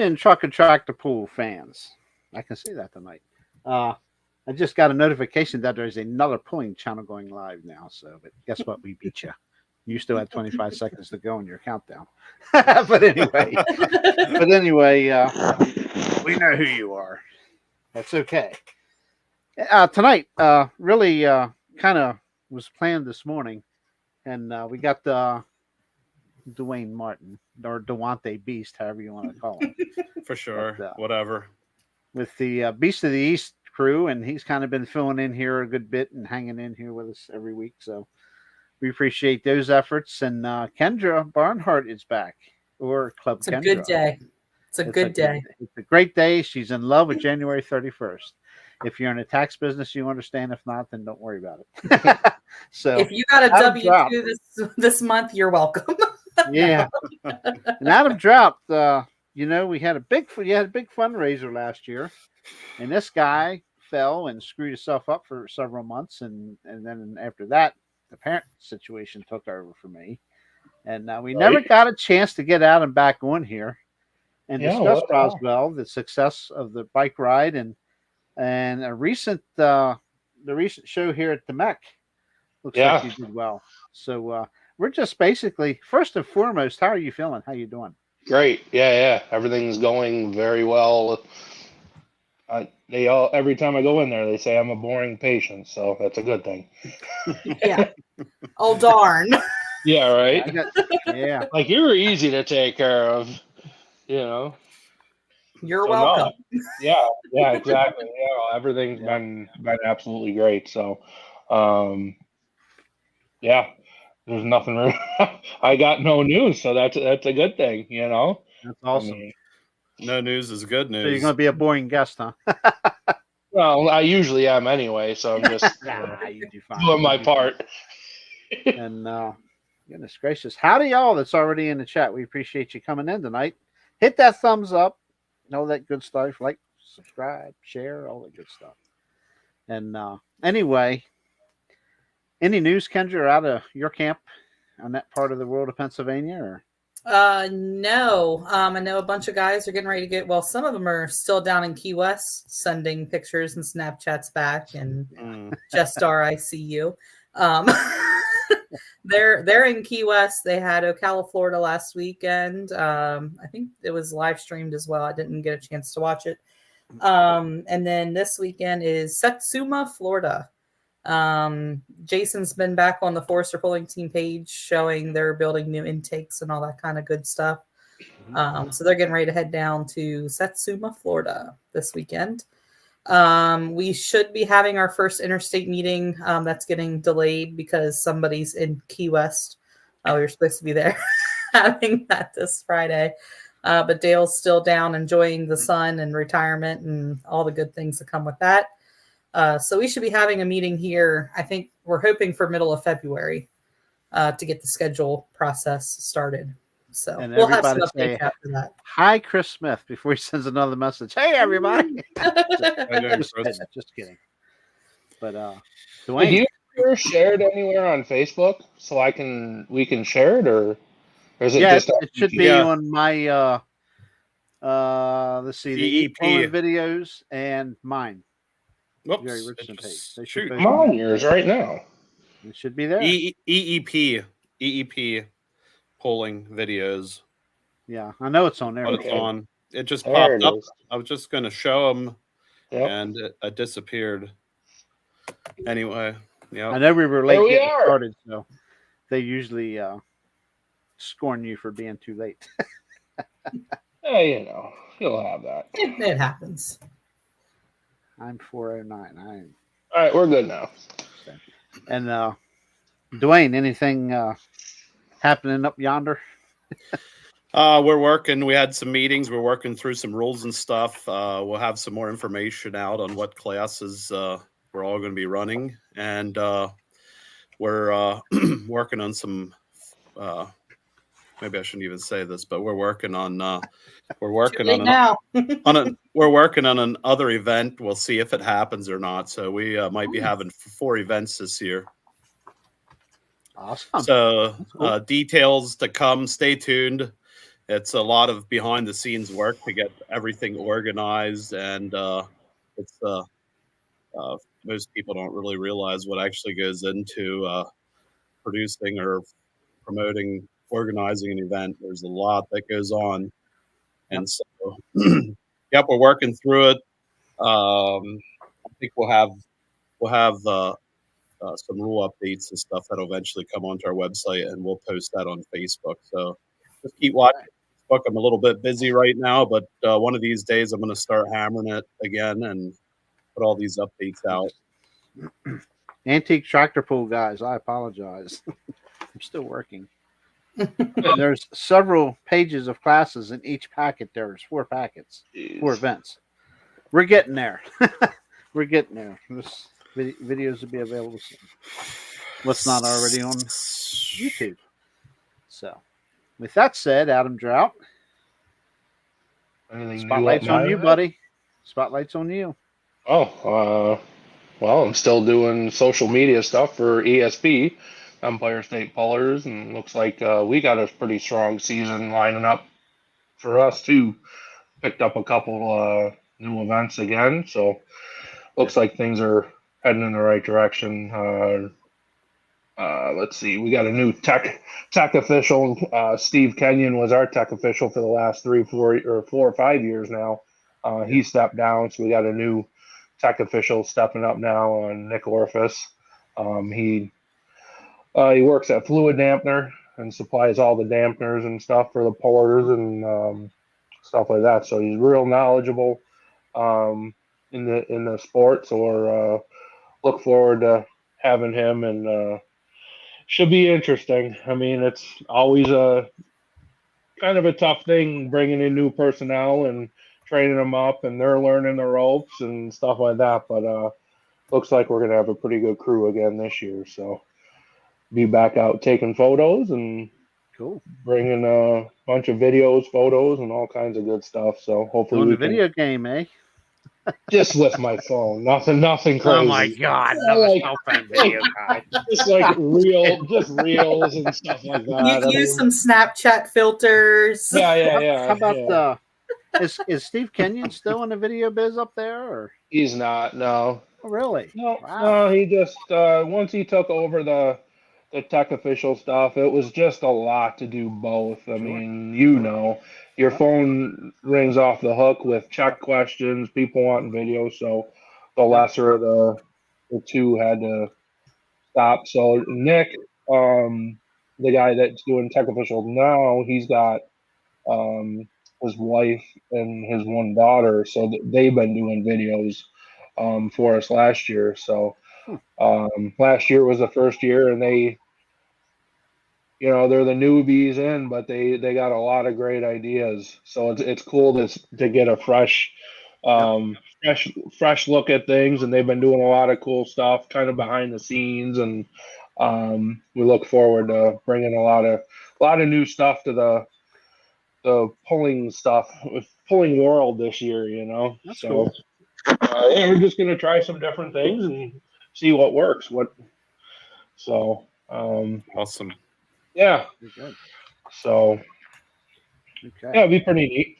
evening, Truck and Tractor Pool fans. I can say that tonight. I just got a notification that there's another pulling channel going live now. So, but guess what? We beat you. You still had 25 seconds to go in your countdown. but anyway, we know who you are. That's okay. Tonight, really kind of was planned this morning, and we got Dwayne Martin or Duante Beast, however you want to call him. For sure, but, whatever. With the Beast of the East crew, and he's kind of been filling in here a good bit and hanging in here with us every week. So we appreciate those efforts. And Kendra Barnhart is back, or Klub Kendra. It's a good day. It's a good day. It's a great day. She's in love with January 31st. If you're in the tax business, you understand. If not, then don't worry about it. So if you got a W-2 this month, you're welcome. Yeah. And Adam Draught, we had a big fundraiser last year, and this guy fell and screwed himself up for several months, and then after that, the parent situation took over for me, and we never got a chance to get Adam back on here and discuss Roswell, the success of the bike ride, and a recent the recent show here at the Mech. Looks like you did well. So we're just basically, first and foremost, how are you feeling? How you doing? Great. Yeah. Everything's going very well. Every time I go in there, they say I'm a boring patient, so that's a good thing. Yeah. Oh, darn. Yeah, right? Yeah. Like, you were easy to take care of, You're welcome. No. Yeah, exactly. Yeah, everything's been absolutely great. So, there's nothing really. I got no news, so that's a good thing, That's awesome. No news is good news. So you're going to be a boring guest, huh? Well, I usually am anyway, so I'm just doing my part. And goodness gracious, howdy y'all that's already in the chat. We appreciate you coming in tonight. Hit that thumbs up, all that good stuff. Like, subscribe, share, all that good stuff. And anyway. Any news, Kendra, out of your camp on that part of the world of Pennsylvania? Or? No. I know a bunch of guys are getting ready to get. Well, some of them are still down in Key West, sending pictures and Snapchats back, and just RICU. They're in Key West. They had Ocala, Florida last weekend. I think it was live streamed as well. I didn't get a chance to watch it. And then this weekend is Satsuma, Florida. Jason's been back on the Forester Pulling Team page showing they're building new intakes and all that kind of good stuff. So they're getting ready to head down to Satsuma, Florida this weekend. We should be having our first interstate meeting that's getting delayed because somebody's in Key West. We were supposed to be there having that this Friday. But Dale's still down enjoying the sun and retirement and all the good things that come with that. So we should be having a meeting here. I think we're hoping for middle of February to get the schedule process started. So and we'll have some updates after that. Hi, Chris Smith, before he sends another message. Hey, everybody. just kidding. But Dwayne, have you ever shared anywhere on Facebook so we can share it, or is it just it should be on my let's see, the EEP videos and mine. Whoops. Jerry Richardson page. Shoot, I'm on yours right now. It should be there. EEP polling videos. Yeah, I know it's on there. But it's on. It just popped up. I was just going to show them, and it disappeared. Anyway, I know we were late getting started, so they usually scorn you for being too late. Hey, you'll have that. It happens. I'm 409. All right, we're good now. And Dwayne, anything happening up yonder? We're working. We had some meetings. We're working through some rules and stuff. We'll have some more information out on what classes we're all going to be running, and we're working on some. Maybe I shouldn't even say this, but we're working on. We're working on another event. We'll see if it happens or not. So we might be having 4 events this year. Awesome. So details to come. Stay tuned. it's a lot of behind the scenes work to get everything organized, and it's most people don't really realize what actually goes into producing or promoting, organizing an event. There's a lot that goes on, and so yep, we're working through it. I think we'll have some rule updates and stuff that'll eventually come onto our website, and we'll post that on Facebook. So just keep watching Facebook. I'm a little bit busy right now, but one of these days I'm going to start hammering it again and put all these updates out. Antique tractor pull guys, I apologize. I'm still working. There's several pages of classes in each packet. There's 4 packets, 4 events. We're getting there. We're getting there. This videos will be available soon. What's not already on YouTube. So, with that said, Adam Draught, spotlight's on you, buddy. Spotlight's on you. Oh, well, I'm still doing social media stuff for ESP, Empire State Pullers, and looks like we got a pretty strong season lining up for us too. Picked up a couple new events again, so looks like things are heading in the right direction. Let's see, we got a new tech official. Steve Kenyon was our tech official for the last 4 or 5 years now. He stepped down, so we got a new tech official stepping up now, Nick Orphis. He works at Fluid Dampener and supplies all the dampeners and stuff for the pullers and stuff like that. So he's real knowledgeable in the sport. So we're look forward to having him, and should be interesting. I mean, it's always a kind of a tough thing bringing in new personnel and training them up, and they're learning the ropes and stuff like that. But looks like we're gonna have a pretty good crew again this year. So be back out taking photos and cool, bringing a bunch of videos, photos, and all kinds of good stuff. So hopefully on we the video game, eh? just with my phone, nothing crazy. Oh my God, like, cell phone video guy. Just like reels and stuff like that. You use some Snapchat filters. Yeah. How about is Steve Kenyon still in the video biz up there, or He's not. No. oh, really? No. Wow. No. He just once he took over the tech official stuff, it was just a lot to do both. I mean, your phone rings off the hook with check questions, people wanting video, so the lesser of the two had to stop. So Nick, the guy that's doing tech official now, he's got his wife and his one daughter, so they've been doing videos for us last year. So last year was the first year, and they, they're the newbies in, but they got a lot of great ideas. So it's cool to get a fresh look at things, and they've been doing a lot of cool stuff kind of behind the scenes, and we look forward to bringing a lot of new stuff to the pulling world this year. That's so cool. we're just gonna try some different things and see what works. Awesome. Yeah. Good. So Okay. yeah, it'd be pretty neat.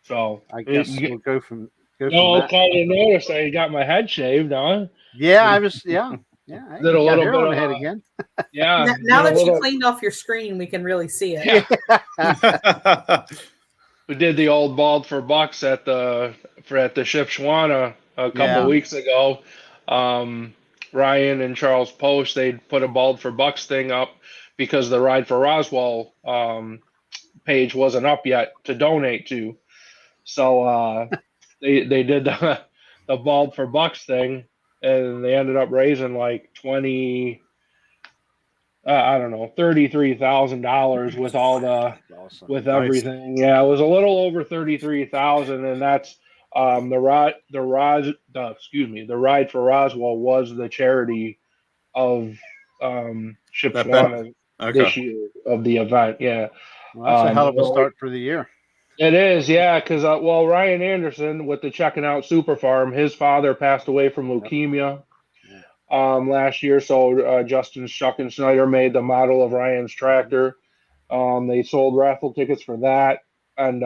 So I guess we'll go from y'all that. kind of noticed I got my head shaved, huh? Yeah, I was. Yeah. Did a little bit on the of head again. Yeah. Now that you cleaned off your screen, we can really see it. We did the old bald for bucks at the Shipshewana a couple weeks ago. Ryan and Charles Post, they put a bald for bucks thing up because the Ride for Roswell page wasn't up yet to donate to. So they did the bald for bucks thing, and they ended up raising like $33,000 with all Awesome. with everything. Yeah, it was a little over 33,000, and that's the Ride for Roswell was the charity of Shipshewana this year of the event. Yeah, well, that's a hell of a start for the year. It is, yeah, because Ryan Anderson with the Checking Out Super Farm, his father passed away from leukemia last year. So Justin Schuckenschneider made the model of Ryan's tractor, They sold raffle tickets for that, and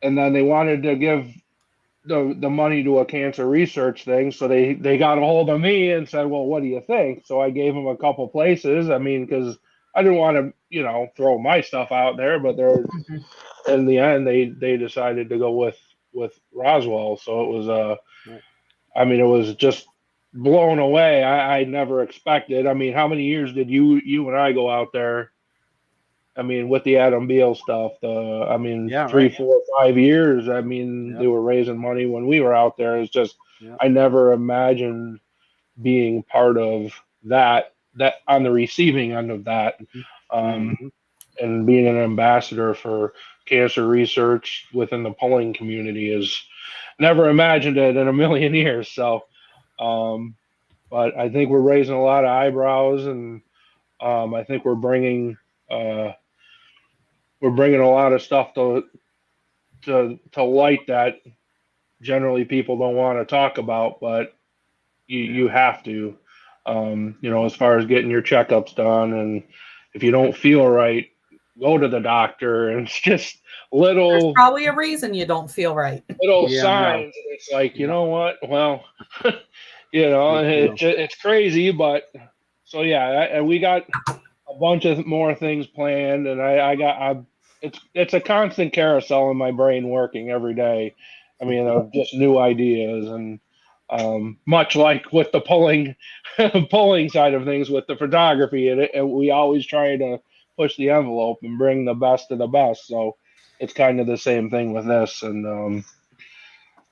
then they wanted to give the money to a cancer research thing. So they got a hold of me and said, well, what do you think? So I gave them a couple places. I mean, because I didn't want to, throw my stuff out there, but Mhm. in the end, they decided to go with Roswell. So it was Right. I mean, it was just blown away. I never expected. I mean, how many years did you and I go out there? I mean, with the Adam Beal stuff, Yeah, 3, right. 4, 5 years. I mean, Yep. they were raising money when we were out there. It's just, Yep. I never imagined being part of that on the receiving end of that, Mhm. and being an ambassador for cancer research within the polling community is never imagined it in a million years. So, but I think we're raising a lot of eyebrows, and I think uh, we're bringing a lot of stuff to light that generally people don't want to talk about, but you have to, as far as getting your checkups done, and if you don't feel right, go to the doctor. And it's just There's little probably a reason you don't feel right. Yeah, I know. signs. It's like, you Yeah. know what? Well, Big deal. it's crazy, but so yeah, and we got a bunch of more things planned, and it's a constant carousel in my brain working every day. I mean, of just new ideas, and much like with the pulling side of things with the photography, and we always try to push the envelope and bring the best of the best. So it's kind of the same thing with this, and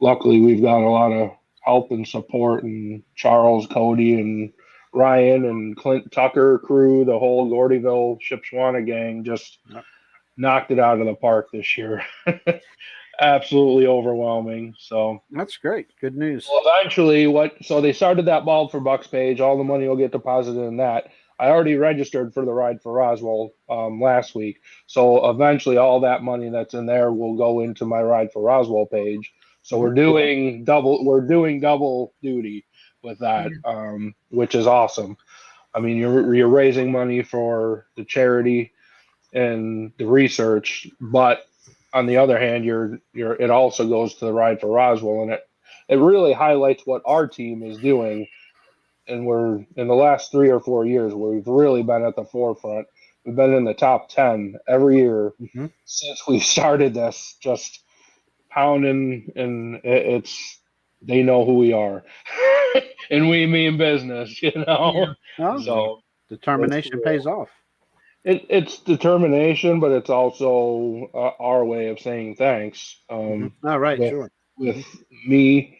luckily we've got a lot of help and support, and Charles, Cody, and Ryan, and Clint Tucker crew, the whole Gordyville Shipshewana gang just Yep. knocked it out of the park this year. Absolutely overwhelming. So That's great. Good news. eventually, so they started that Bald for Bucks page. All the money will get deposited in that. I already registered for the Ride for Roswell last week. So eventually all that money that's in there will go into my Ride for Roswell page. So we're doing double duty with that, which is awesome. I mean, you're raising money for the charity and the research, but on the other hand, it also goes to the Ride for Roswell, and it really highlights what our team is doing. And we're in the last 3 or 4 years where we've really been at the forefront. We've been in the top 10 every year Mhm. since we started this, just pounding, and they know who we are, and we mean business, Yeah. Oh, So determination pays off. it's determination, but it's also our way of saying thanks. All right, With sure. with me,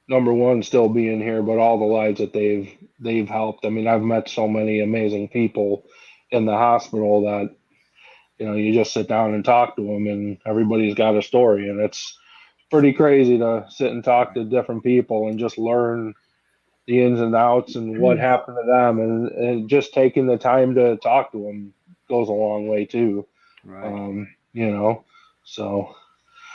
number one, still being here, but all the lives that they've helped. I mean, I've met so many amazing people in the hospital that you just sit down and talk to them, and everybody's got a story, and it's pretty crazy to sit and talk to different people and just learn the ins and outs and what happened to them, and just taking the time to talk to them goes a long way too. Right. So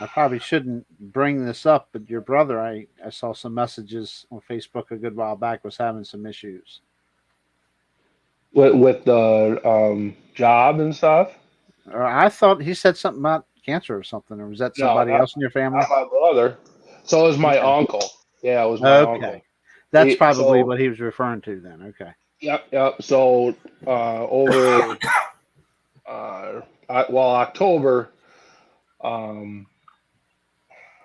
I probably shouldn't bring this up, but your brother, I saw some messages on Facebook a good while back, was having some issues. with the job and stuff. Or I thought he said something about cancer or something, or was that No, somebody else in your family? not my brother. So it was my Okay. uncle. Yeah, it was my Okay. uncle. That's probably So what he was referring to then. Okay. yep. So over October, um,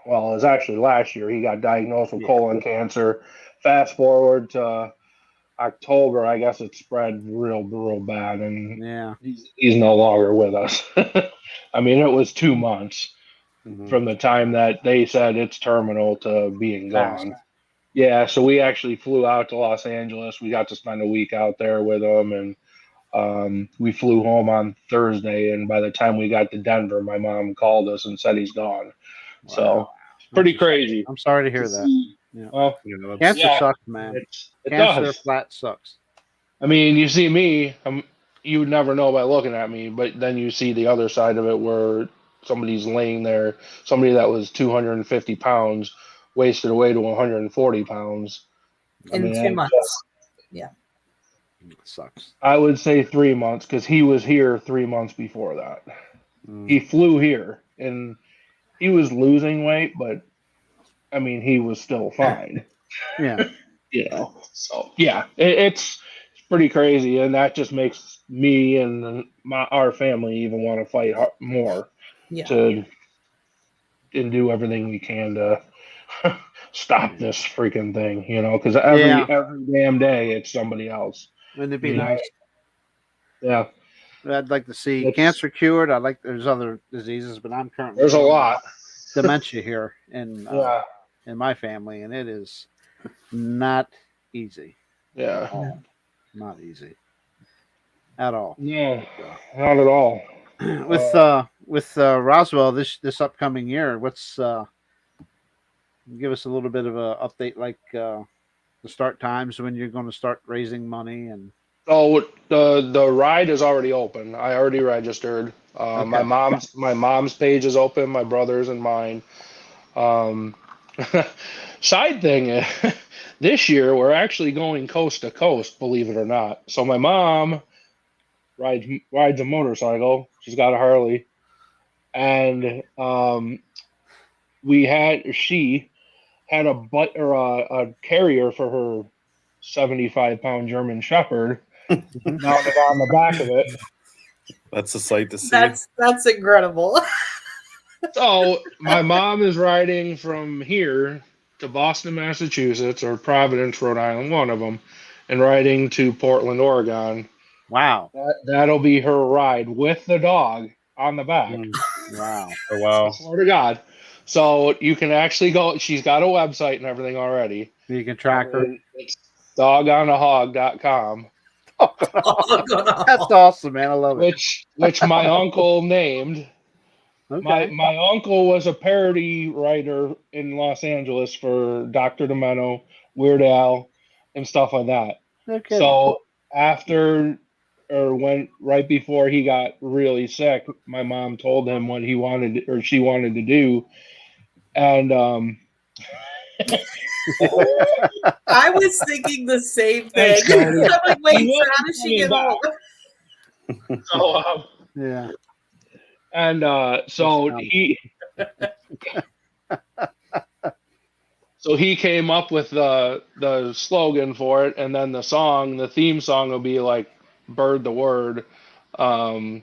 well, it was actually last year. He got diagnosed with Yeah. colon cancer. Fast forward to October, I guess it spread real bad, and Yeah. he's no longer with us. I mean, it was 2 months Mhm. from the time that they said it's terminal to being Fast. gone. Yeah, so we actually flew out to Los Angeles. We got to spend a week out there with him, and we flew home on Thursday. And by the time we got to Denver, my mom called us and said he's gone. Wow. So pretty That's a shame. crazy. I'm sorry to hear that. Yeah. Well, Cancer yeah, sucks, man. it Cancer does. flat sucks. I mean, you see me, you would never know by looking at me, but then you see the other side of it where somebody's laying there, somebody that was 250 pounds, wasted away to 140 pounds. I In mean, 2 months. Yeah. It sucks. I would say 3 months because he was here 3 months before that. He Mm. flew here and he was losing weight, but I mean, he was still fine. Yeah. So yeah, it's pretty crazy, and that just makes me and our family even want to fight more Yeah. to and do everything we can to stop this freaking thing, because every damn day it's somebody else. Wouldn't it be I mean, nice? Yeah, I'd like to see It's- cancer cured. There's other diseases, but I'm currently there's a dealing with lot. dementia here in Yeah, my family, and it is not easy. yeah. Not easy at all. No, not at all. With Roswell this upcoming year, what's give us a little bit of a update, like the start times when you're going to start raising money and. Oh, the ride is already open. I already registered. Okay. My mom's page is open. My brother's and mine. Side thing, this year we're actually going coast to coast. Believe it or not. So my mom rides a motorcycle. She's got a Harley, and she had a carrier for her 75-pound German Shepherd. Mounted on the back of it. That's a sight to see. That's incredible. So my mom is riding from here to Boston, Massachusetts, or Providence, Rhode Island, one of them, and riding to Portland, Oregon. Wow. That'll be her ride with the dog on the back. Wow. Oh, wow. I swear to God. So you can actually go. She's got a website and everything already. You can track her. It's dogonahog.com. That's awesome, man. I love it. Which my uncle named. Okay. My uncle was a parody writer in Los Angeles for Dr. Demento, Weird Al, and stuff like that. Okay. So right before he got really sick, my mom told him what she wanted to do, and I was thinking the same thing. Thanks, Scotty. I'm like, wait, He so how was does she get coming home? So yeah. and so he came up with the slogan for it, and then the theme song will be like "Bird the Word." I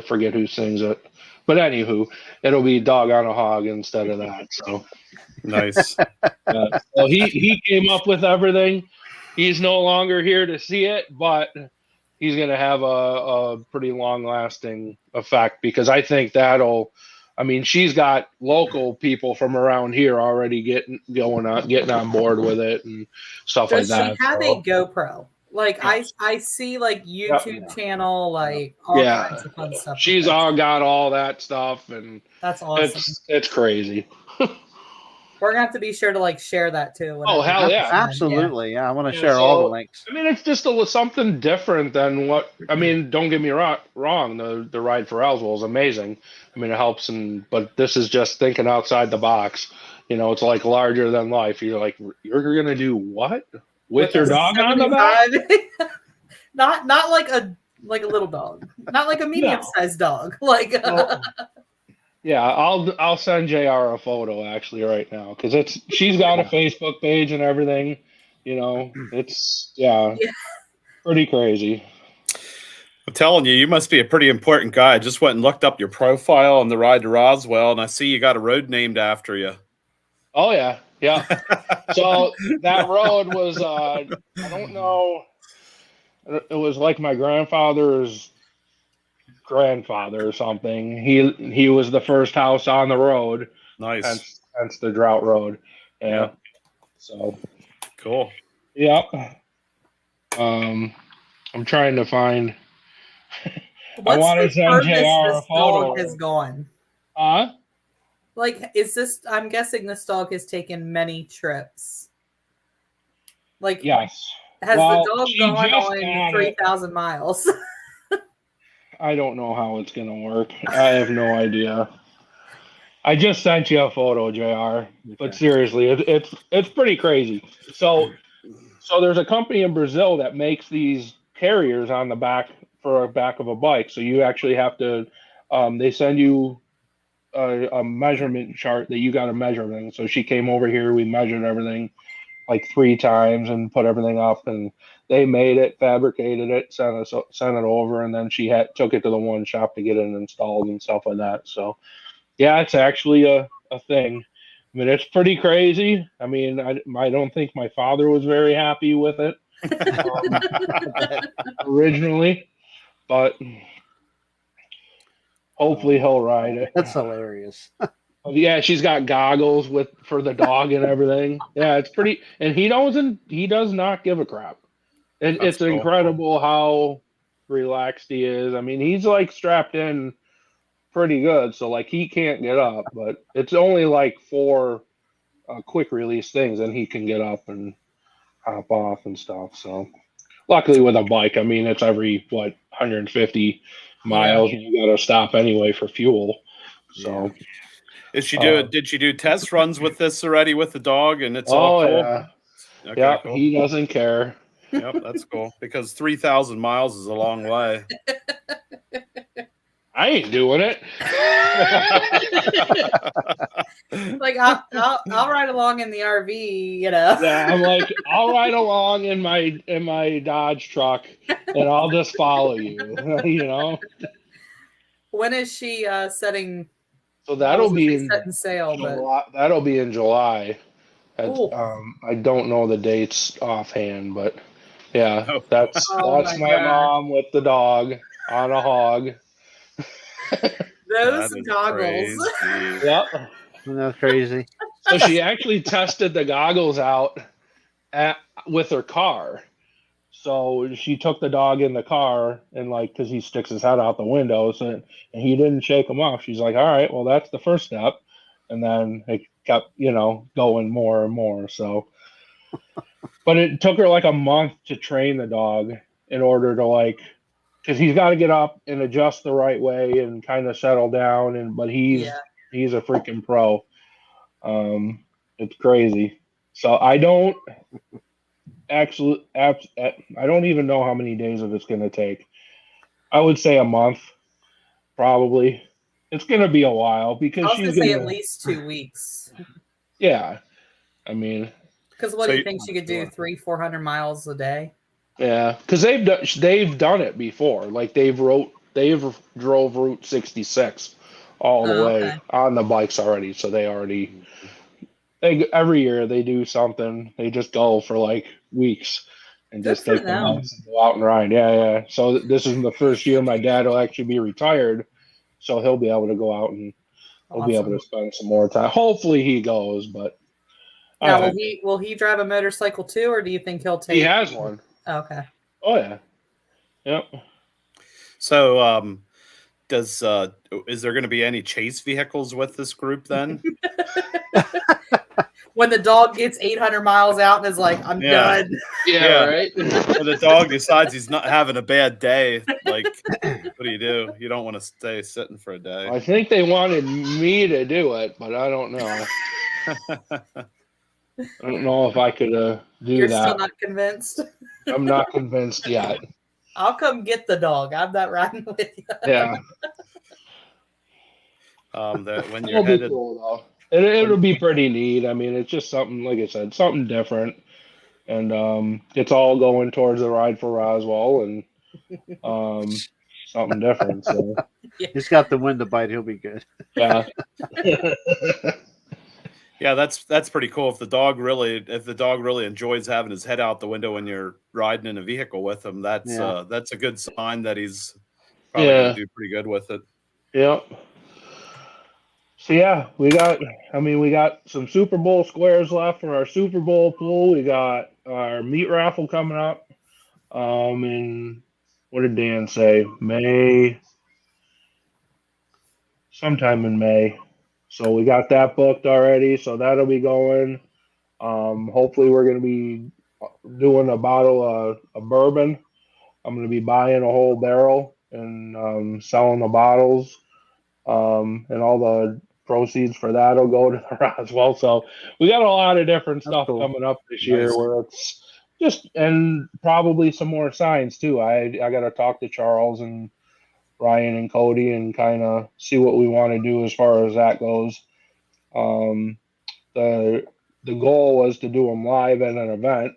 forget who sings it, but anywho, it'll be "Dog on a Hog" instead of that. So Nice. so he came up with everything. He's no longer here to see it, but he's going to have a pretty long-lasting effect, because I think she's got local people from around here already getting on board with it and stuff like Does that. she have a GoPro? Like I see like YouTube channel, like all kinds of fun stuff. She's all got all that stuff, and that's awesome. It's crazy. We're gonna have to be sure to like share that too. Oh hell yeah, absolutely! Yeah, I want to share all the links. I mean, it's just something different than what. I mean, don't get me wrong. The ride for Roswell is amazing. I mean, it helps, but this is just thinking outside the box. It's like larger than life. You're like, you're gonna do what with your dog on the back? not like a little dog, not like a medium-sized dog. Like. Yeah, I'll send JR a photo actually right now, because she's got a Facebook page and everything. It's pretty crazy. I'm telling you, you must be a pretty important guy. I just went and looked up your profile on the ride to Roswell, and I see you got a road named after you. Oh yeah. So that road was I don't know. It was like my grandfather's grandfather or something. He was the first house on the road. Nice. Hence the Draught Road. Yeah. So cool. Yep. I'm trying to find. I want to send JR a photo. Dog is gone. Like, is this? I'm guessing this dog has taken many trips. Like, yes. Has the dog gone on 3,000 miles? I don't know how it's gonna work. I have no idea. I just sent you a photo, JR. But seriously, it's pretty crazy. So So there's a company in Brazil that makes these carriers on the back for a back of a bike. So you actually have to, they send you a measurement chart that you got to measure everything. So she came over here, we measured everything like 3 times and put everything up, and they made it, fabricated it, sent it over, and then she took it to the one shop to get it installed and stuff like that. So yeah, it's actually a thing. I mean, it's pretty crazy. I mean, I don't think my father was very happy with it originally, but hopefully he'll ride it. That's hilarious. Yeah, she's got goggles for the dog and everything. Yeah, it's pretty, and he does not give a crap. It's cool. incredible how relaxed he is. I mean, he's like strapped in pretty good, so like he can't get up, but it's only like 4 quick release things, and he can get up and hop off and stuff. So luckily with a bike, I mean, it's every 150 miles, and you got to stop anyway for fuel. So did she do test runs with this already with the dog, and it's all cool? Yeah. Okay, Yeah, cool. he doesn't care. Yep, that's cool, because 3,000 miles is a long way. I ain't doing it. Like I'll ride along in the RV, you know. Yeah, I'm like, I'll ride along in my Dodge truck, and I'll just follow you. You know. When is she setting? So that'll be in setting sail, July, that'll be in July. Cool. I don't know the dates offhand, but yeah, that's my my mom with the dog on a hog. Those goggles. Yep. Isn't that crazy? So she actually tested the goggles out with her car. So she took the dog in the car, and like, because he sticks his head out the window, and he didn't shake him off. She's like, all right, well, that's the first step. And then it kept, going more and more. So, but it took her like a month to train the dog in order to because he's got to get up and adjust the right way and kind of settle down. But he's a freaking pro. It's crazy. So I don't even know how many days of it's going to take. I would say a month, probably. It's going to be a while because I was she's going to say at least 2 weeks. Yeah, I mean, because what do you think she could do? 300-400 miles a day? Yeah, because they've done it before. Like they've drove Route 66 all the way on the bikes already. So every year they do something. They just go for like weeks and just take them out and go out and ride. Yeah. So this is the first year my dad will actually be retired, so he'll be able to go out and he'll be able to spend some more time. Hopefully he goes, but now will he drive a motorcycle too, or do you think he'll take? He has one. Okay. Oh yeah. Yep. So is there going to be any chase vehicles with this group then? When the dog gets 800 miles out and is like, I'm done. Yeah, right. When the dog decides he's not having a bad day, like, what do? You don't want to stay sitting for a day. I think they wanted me to do it, but I don't know. I don't know if I could do You're that. Still not convinced? I'm not convinced yet. I'll come get the dog. I'm not riding with you. Yeah. When you're headed, cool, though. It'll be pretty neat. I mean, it's just something, like I said, something different, and it's all going towards the ride for Roswell and something different. So he's got the wind to bite. He'll be good. Yeah. Yeah, that's pretty cool. If the dog really enjoys having his head out the window when you're riding in a vehicle with him, that's a good sign that he's probably going to do pretty good with it. Yep. So yeah, we got some Super Bowl squares left for our Super Bowl pool. We got our meat raffle coming up. In what did Dan say? Sometime in May. So we got that booked already. So that'll be going. Hopefully we're going to be doing a bottle of bourbon. I'm going to be buying a whole barrel and selling the bottles. And all the proceeds for that will go to the Roswell. So we got a lot of different stuff coming up this year where it's and probably some more signs too. I got to talk to Charles and Ryan and Cody and kind of see what we want to do as far as that goes. Um, the goal was to do them live at an event.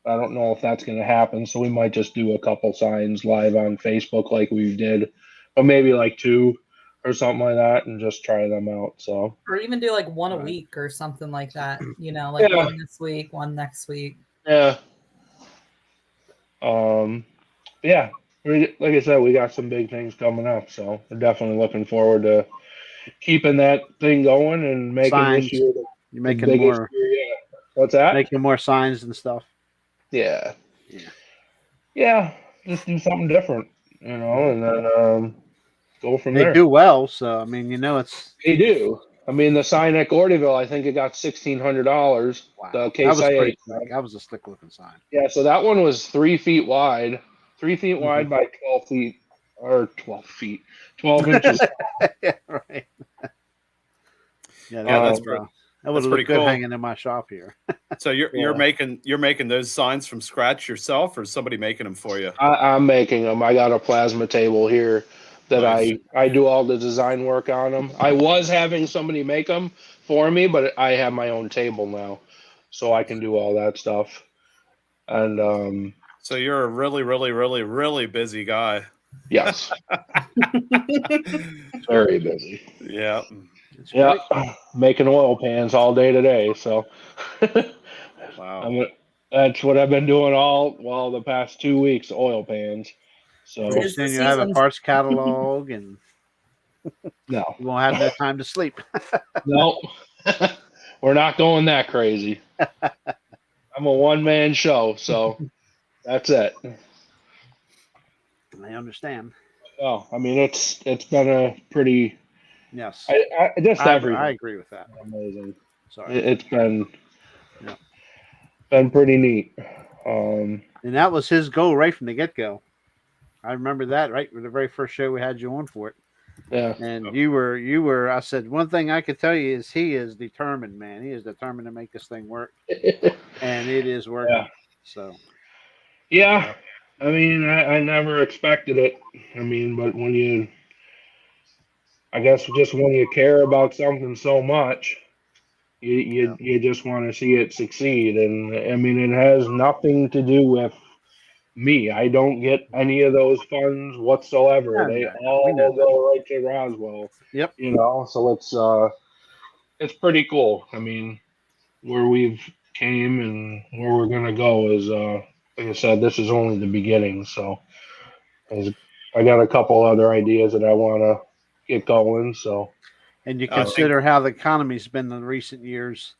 I don't know if that's going to happen, so we might just do a couple signs live on Facebook like we did, but maybe like 2 or something like that, and just try them out. So, or even do like one a Right. week or something like that. Like Yeah. one this week, one next week. yeah. Yeah. Like I said, we got some big things coming up, so we're definitely looking forward to keeping that thing going and making Signs. this year You're the making biggest more, year yet. What's that? making more signs and stuff. Yeah. Yeah. Yeah. Just do something different, and then go from They there. do well, so I mean, it's They do. I mean, the sign at Gordyville, I think it got $1,600. wow. The That Case was pretty IH slick. sign. That was a slick looking sign. Yeah, so that one was 3 feet wide, 3 feet Mhm. wide by 12 feet, or 12 feet, 12 inches. Yeah, right. Yeah, that's that pretty- would that's look pretty good cool. hanging in my shop here. So you're Yeah. you're making those signs from scratch yourself, or is somebody making them for you? I'm making them. I got a plasma table here that Nice. I do all the design work on them. I was having somebody make them for me, but I have my own table now, so I can do all that stuff. And So you're a really, really, really, really busy guy. yes, very busy. Yeah. It's Yeah, great. making oil pans all day today. So Wow. that's what I've been doing the past 2 weeks, oil pans. So Pretty Tis the soon you have a season. parts catalog and no, you won't have no time to sleep. no, we're not going that crazy. I'm a one-man show, so that's it. I understand. Oh, I mean, it's been a pretty. Yes. I just I everything agree with that. amazing. Sorry. It's been Yeah. been pretty neat. And that was his goal right from the get go. I remember that right with the very first show we had you on for it. Yeah. And you were I said one thing I could tell you is he is determined, man. He is determined to make this thing work. And it is working. Yeah. So Yeah. I mean, I never expected it. I mean, but I guess just when you care about something so much, you just want to see it succeed. And I mean, it has nothing to do with me. I don't get any of those funds whatsoever. No, They no, no. We know all go right to Roswell. Yep. So it's pretty cool. I mean, where we've came and where we're gonna go is like I said, this is only the beginning. So I got a couple other ideas that I want to get going. So And you I consider how the economy's been in recent years.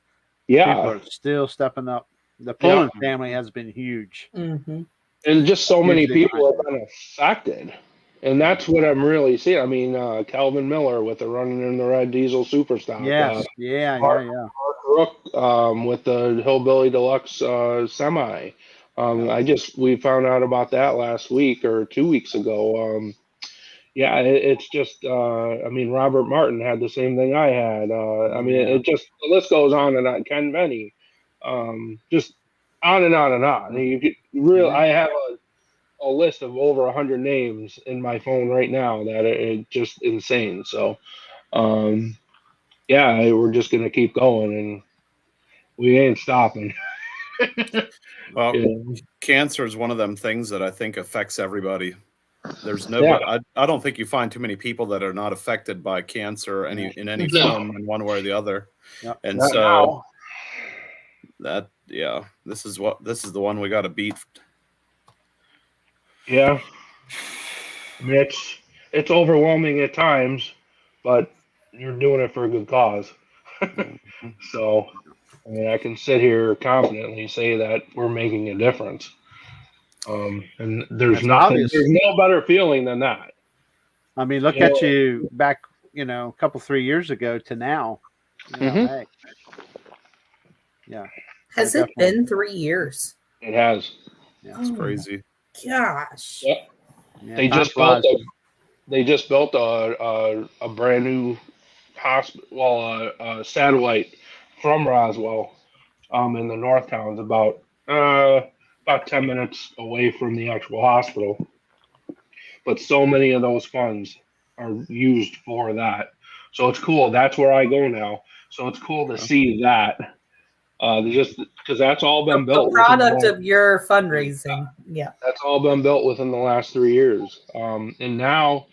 People yeah, are still stepping up. The Poland family has been huge. Mm-hmm. and just so many Hugely people behind have been affected. And that's what I'm really seeing. I mean, Calvin Miller with the running in the red diesel superstock. Yes. Yeah. Mark Rook with the Hillbilly Deluxe semi. We found out about that last week or 2 weeks ago. Yeah, it's just. I mean, Robert Martin had the same thing I had. I mean, Yeah. it just the list goes on and on. Ken Venny, just on and on and on. I have a list of over 100 names in my phone right now that are just insane. So, yeah, we're just gonna keep going and we ain't stopping. Well, Yeah. cancer is one of them things that I think affects everybody. There's no, Yeah. I don't think you find too many people that are not affected by cancer in any No. form in one way or the other. Yep. And Not so now. this is the one we got to beat. Yeah. I mean, it's overwhelming at times, but you're doing it for a good cause. So, I mean, I can sit here confidently say that we're making a difference. And there's That's nothing, obvious. there's no better feeling than that. I mean, look at you back, a couple 3 years ago to now. Mhm. Hey. Yeah. Has it been 3 years? It has. Yeah. It's crazy. Gosh. Yep. Yeah, They time just built flies. they just built a brand new hospital, a satellite from Roswell, in the North Towns about about 10 minutes away from the actual hospital. But so many of those funds are used for that. So it's cool. That's where I go now. So it's cool to see that. Just because that's all been The built. product of your fundraising. Yeah. That's all been built within the last 3 years. And now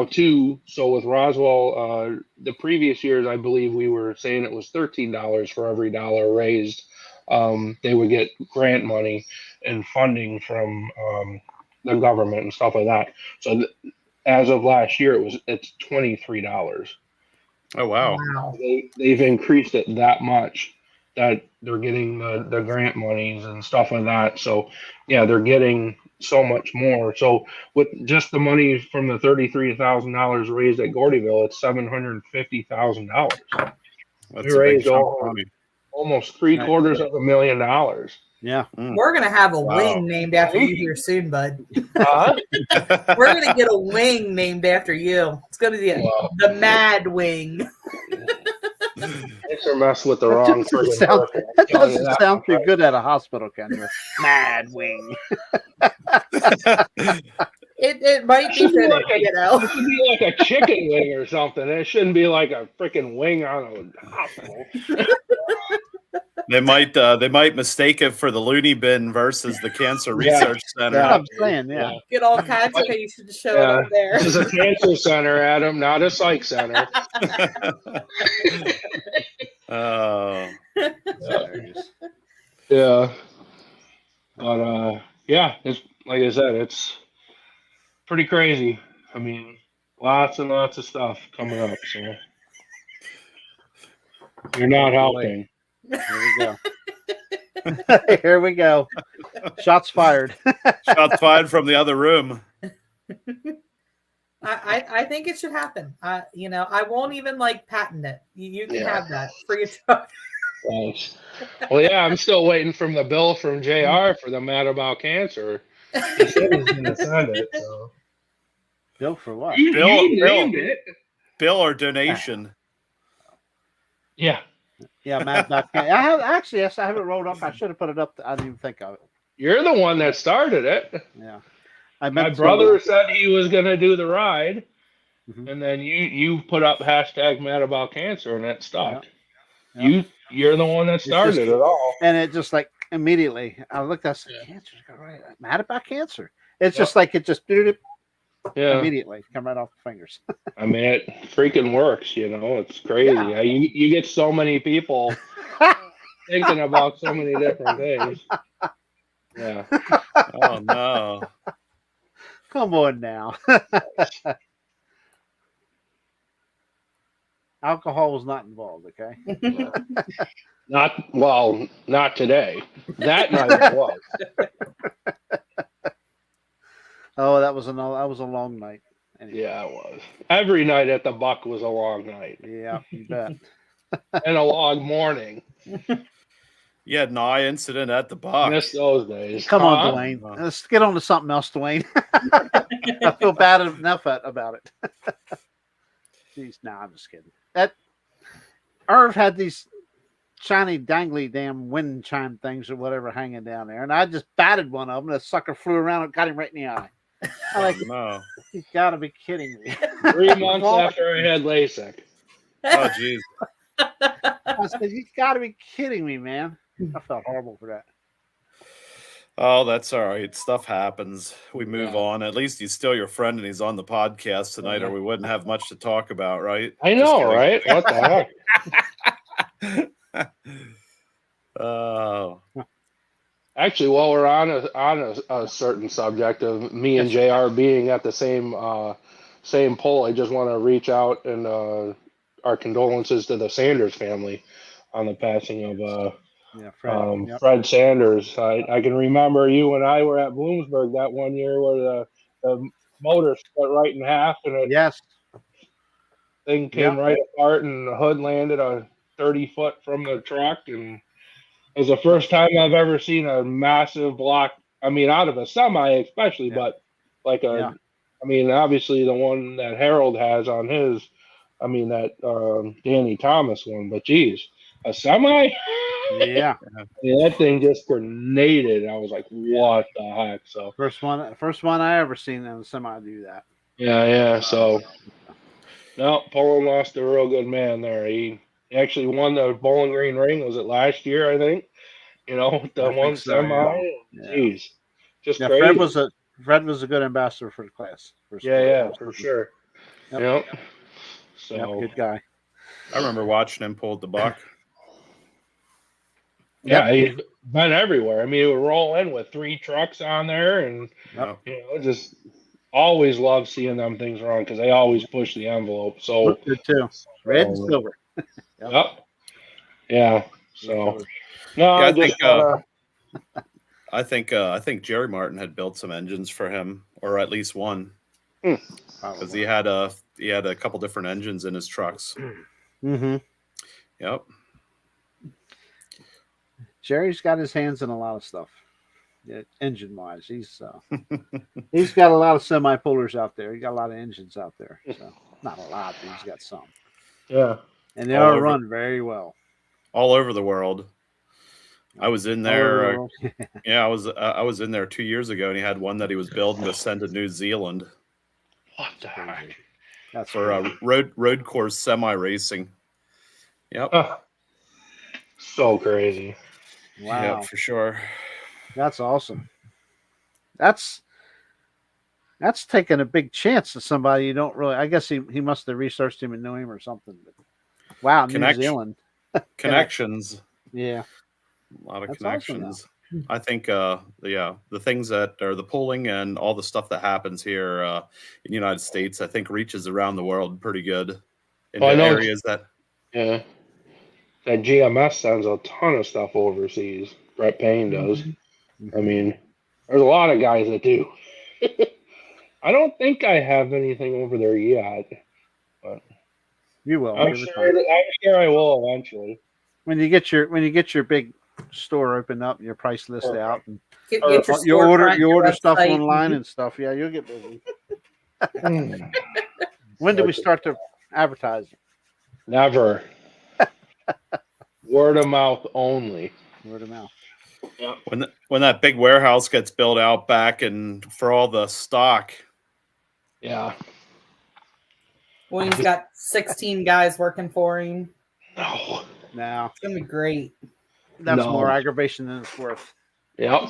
too, so with Roswell, the previous years, I believe we were saying it was $13 for every dollar raised. They would get grant money and funding from the government and stuff like that. So as of last year, it's $23. Oh wow. Wow. They've increased it that much that they're getting the grant monies and stuff like that. So yeah, they're getting so much more. So with just the money from the $33,000 raised at Gordyville, it's $750,000. That's We a big raised chunk of money. almost $750,000. Yeah. We're gonna have a Wow. wing named after you here soon, bud. Huh? We're gonna get a wing named after you. It's gonna be Wow. the Mad Wing. Thanks for messing with the That wrong doesn't friggin' sound, person. that Telling you doesn't that sound much, too right? good at a hospital, Kendra. Mad wing. It might be Should be fitting, like a- you know. It should be like a chicken wing or something. It shouldn't be like a freaking wing on a hospital. They might mistake it for the loony bin versus the cancer Yeah. research center. That's what I'm saying, yeah. Get all kinds of patients showing Yeah. up there. This is a cancer center, Adam, not a psych center. Oh, Yeah. But yeah, it's like I said, it's pretty crazy. I mean, lots and lots of stuff coming up, so you're not helping. Here we go. Here we go. Shots fired. shots fired from the other room. I think it should happen. I won't even patent it. You can Yeah. have that free of charge. Thanks. Well, yeah, I'm still waiting from the bill from JR for the Mad About Cancer. He said he's going to send it. So. Bill for what? You Bill- named it. Bill or donation. Yeah. Yeah, Mad Dog. I have actually, yes, I have it rolled up. I should have put it up. I didn't even think of it. You're the one that started it. Yeah. I My meant brother said he was going to do the ride, Mhm. and then you put up hashtag Mad About Cancer, and that stuck. Yeah. You're the one that started just- it all. and it just immediately I looked. I said, Yeah. "Cancer, right? Mad about cancer." It's just like it just did it Yeah. immediately, come right off the fingers. I mean, it freaking works. It's crazy. Yeah. You get so many people thinking about so many different things. Yeah. Oh no. Come on now. Alcohol was not involved. Okay. Not today. That night it was. Oh, that was a long night. Anyway. Yeah, it was. Every night at the Buck was a long night Yeah, you bet. and a long morning. You had an eye incident at the box. Miss those days. Come Huh? on, Dwayne. Let's get on to something else, Dwayne. I feel bad enough about it. Jeez, no, I'm just kidding. That Irv had these shiny, dangly, damn wind chime things or whatever hanging down there, and I just batted one of them. And the sucker flew around and got him right in the eye. I'm like, No. you gotta be kidding me. 3 months after I had LASIK. Oh jeez. I said, you gotta be kidding me, man. I felt horrible for that. Oh, that's all right. Stuff happens. We move on. At least he's still your friend and he's on the podcast tonight, or we wouldn't have much to talk about, right? I Just know, kidding. right? What the heck? Oh. Actually, while we're on a certain subject of me and JR being at the same poll, I just want to reach out and our condolences to the Sanders family on the passing of Yeah, Fred. Yep. Fred Sanders. I can remember you and I were at Bloomsburg that one year where the motor split right in half and the Yes. thing came right apart and the hood landed 30 foot from the truck, and it was the first time I've ever seen a massive block. I mean, out of a semi especially, but I mean, obviously the one that Harold has on his, I mean that Danny Thomas one, but geez, a semi? Yeah. That thing just grenaded. I was like, what the heck? So First one I ever seen in a semi do that. yeah. So no, Polo lost a real good man there. He actually won the Bowling Green ring. Was it last year? I think. The I one think so, semi. yeah. Jeez, just Yeah, crazy. Fred was a good ambassador for the class. For sure. Yep. So Yep, good guy. I remember watching him pull the buck. yeah, he's been everywhere. I mean, he would roll in with 3 trucks on there, and Yep. just always love seeing them things run because they always push the envelope. So Look good too. Red and silver. Yep. Yeah. So Yeah, I just I think Jerry Martin had built some engines for him, or at least one, because he had a couple different engines in his trucks. Mm-hmm. Yep. Jerry's got his hands in a lot of stuff, engine wise. He's got a lot of semi pullers out there. He got a lot of engines out there. So not a lot, but he's got some. Yeah. And they all run very well. All over the world. I was in there. I was in there 2 years ago, and he had one that he was building to send to New Zealand. What the heck? That's for road course semi racing. Yep. So crazy. Wow. Yeah, for sure. That's awesome. That's taking a big chance to somebody you don't really. I guess he must have researched him and knew him or something. But wow, New Zealand connections. Yeah, a lot of That's connections. Awesome, I think the things that are the pulling and all the stuff that happens here in the United States, I think reaches around the world pretty good into areas that. Yeah. That GMS sends a ton of stuff overseas. Brett Payne does. I mean, there's a lot of guys that do. I don't think I have anything over there yet, but you will. I'm sure I will eventually. When you get your big store open up and your price list out, and get you order stuff online and stuff. Yeah, you'll get busy. When do we start to advertise? Never. Word of mouth only. Word of mouth. Yeah. When that big warehouse gets built out back and for all the stock. Yeah. When he's got 16 guys working for him. No. It's gonna be great. That's more aggravation than it's worth. Yep.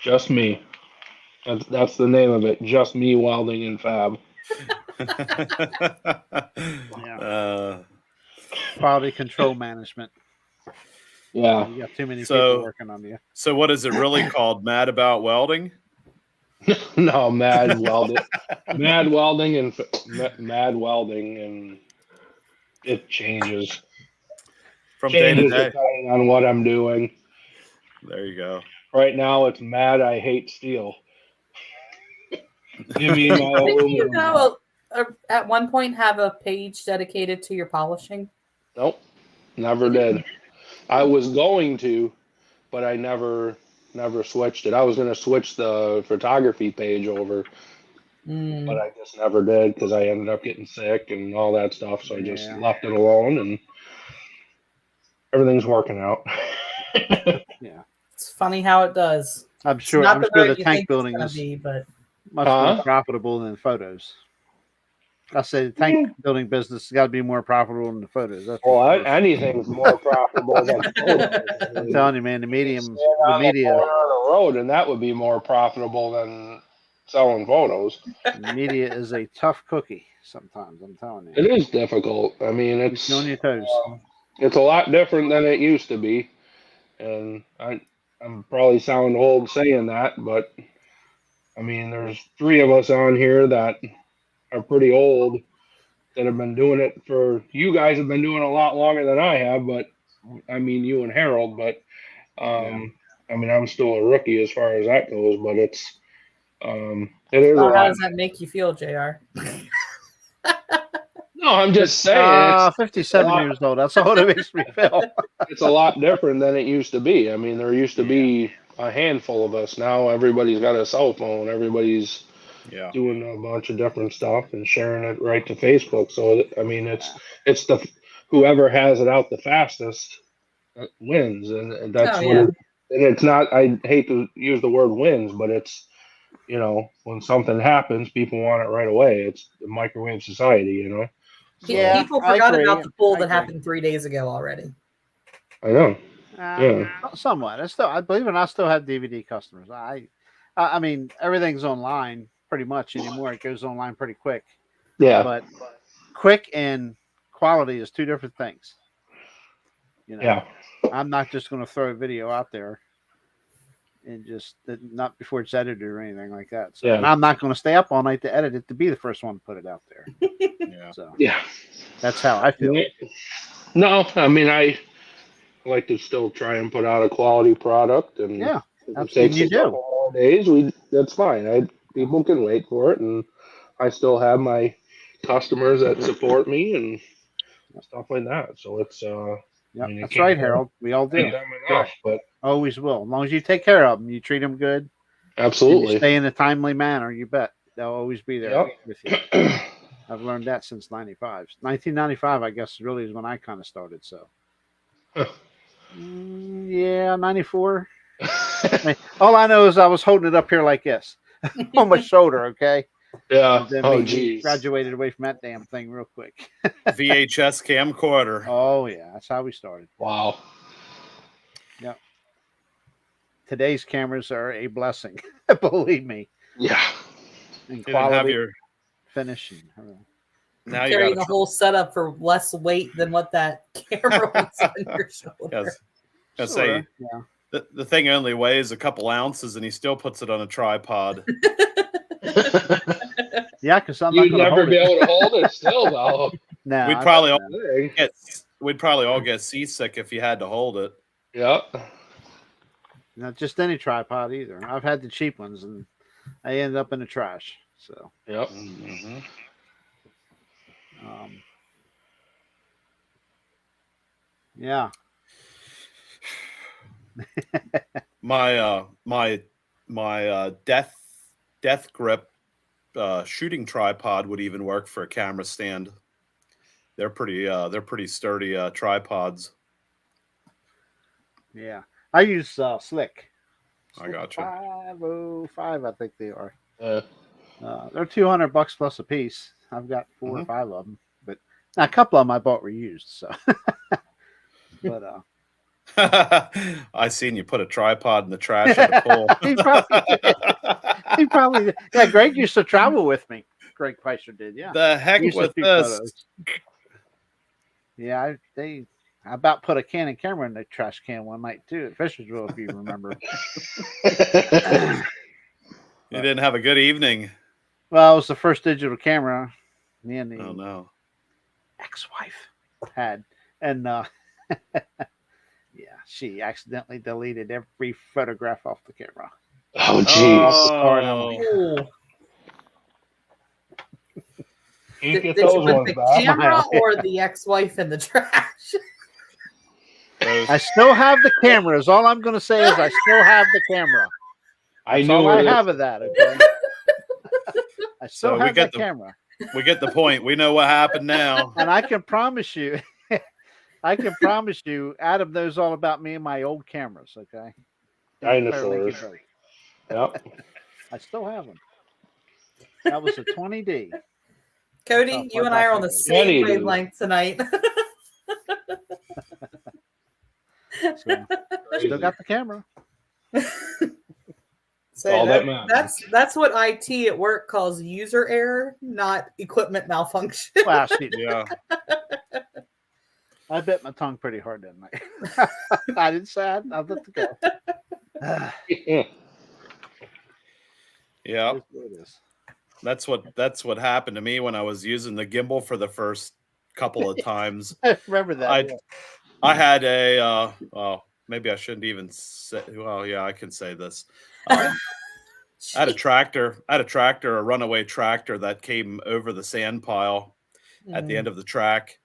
Just me. That's the name of it. Just me welding and fab. Quality control management. Yeah. You got too many people working on you. So what is it really called? Mad About Welding? No, Mad Welding. Mad Welding and it changes. From day to day. Depending on what I'm doing. There you go. Right now it's Mad I Hate Steel. Give me my aluminum. At one point have a page dedicated to your polishing? Nope. Never did. I was going to, but I never switched it. I was going to switch the photography page over, but I just never did because I ended up getting sick and all that stuff. So I just left it alone, and everything's working out. Yeah, it's funny how it does. I'm sure the tank building is much more profitable than photos. I say the tank building business has got to be more profitable than the photos. Anything's more profitable than photos. I'm telling you, man, the media on the road, and that would be more profitable than selling photos. The media is a tough cookie sometimes. I'm telling you, it is difficult. I mean, it's on your toes. It's a lot different than it used to be, and I'm probably sound old saying that, but I mean, there's 3 of us on here that are pretty old that have been doing it for. You guys have been doing a lot longer than I have, but I mean you and Harold, but I mean I'm still a rookie as far as that goes, but it is. How does that make you feel, JR? No, I'm just saying. 57 years old. That's all it makes me feel. It's a lot different than it used to be. I mean, there used to be a handful of us. Now everybody's got a cell phone. Everybody's doing a bunch of different stuff and sharing it right to Facebook. So I mean, it's the whoever has it out the fastest, wins, and that's Oh, what. yeah. And it's not. I hate to use the word wins, but it's when something happens, people want it right away. It's the microwave society. So, Yeah, People I forgot agree. about the poll I that agree. happened 3 days ago already. I know. Uh, Yeah. Somewhat. I believe it. I still have DVD customers. I mean, everything's online pretty much anymore. It goes online pretty quick. Yeah. But quick and quality is two different things. Yeah. I'm not just going to throw a video out there and just not before it's edited or anything like that. So, Yeah. and I'm not going to stay up all night to edit it to be the first one to put it out there. Yeah. So Yeah. that's how I feel. No, I mean I like to still try and put out a quality product, and Yeah, if it absolutely. takes You a do. couple more days, that's fine. People can wait for it, and I still have my customers that support me and stuff like that. So it's Yep, you that's can't right, Harold. We all do. thank them enough, but Always will. As long as you take care of them, you treat them good, and you absolutely. stay in a timely manner, you bet they'll always be there Yep. with you. I've learned that since 95. 1995, I guess, really is when I kind of started. So, yeah, 94. All I know is I was holding it up here like this on my shoulder, okay? Yeah. And then Oh, we geez. graduated away from that damn thing real quick. VHS camcorder. Oh, yeah, that's how we started. Wow. Yeah. Today's cameras are a blessing, believe me. Yeah. And You didn't have quality, your. finish, and everything. Now you Carrying got the whole setup for less weight than what that camera was on your shoulder. Yes. I say Sorta, yeah. the thing only weighs a couple ounces, and he still puts it on a tripod. Yeah, because I'm not You'd going to never hold be it. able to hold it still, though. No, We'd I probably don't all know. we'd probably all get seasick if you had to hold it. Yep. Not just any tripod either. I've had the cheap ones, and I ended up in the trash. So, Yep. Mm-hmm. Yeah. My death grip shooting tripod would even work for a camera stand. They're pretty sturdy tripods. Yeah. I use Slick. I gotcha. 505, I think they are. Uh, They're $200 plus a piece. I've got 4 or Mhm. 5 of them, but a couple of them I bought were used. So, but I seen you put a tripod in the trash at the pool. he probably did. He probably did. Yeah. Greg used to travel with me. Greg Pfizer did. Yeah. The heck He used to with shoot this? photos. Yeah, I about put a Canon camera in the trash can one night too at Fishersville, if you remember. You didn't have a good evening. Well, it was the first digital camera me and the Oh no. ex-wife had, and yeah, she accidentally deleted every photograph off the camera. oh, geez. Oh. Ooh. You Did get you those put ones the back. camera Yeah. or the ex-wife in the trash? Those- I still have the cameras. All I'm going to say is I still have the camera. I That's knew all where I this have of that. Okay. I still So we have get that the- camera, we get the point. We know what happened now. and I can promise you, Adam knows all about me and my old cameras. Okay. Dinosaurs. Yep. I still have them. That was a 20D. Cody, How you far and I back are on that the goes. same 20. wavelength tonight. So, still got the camera. So All that matters. that's what IT at work calls user error, not equipment malfunction. Well, shit, Yeah. I bit my tongue pretty hard, didn't I? I didn't say I let it go. Yeah. Yeah. It is. That's what happened to me when I was using the gimbal for the first couple of times. I remember that. I had a well, maybe I shouldn't even say. Well, yeah, I can say this. I had a tractor, a runaway tractor that came over the sand pile at the end of the track,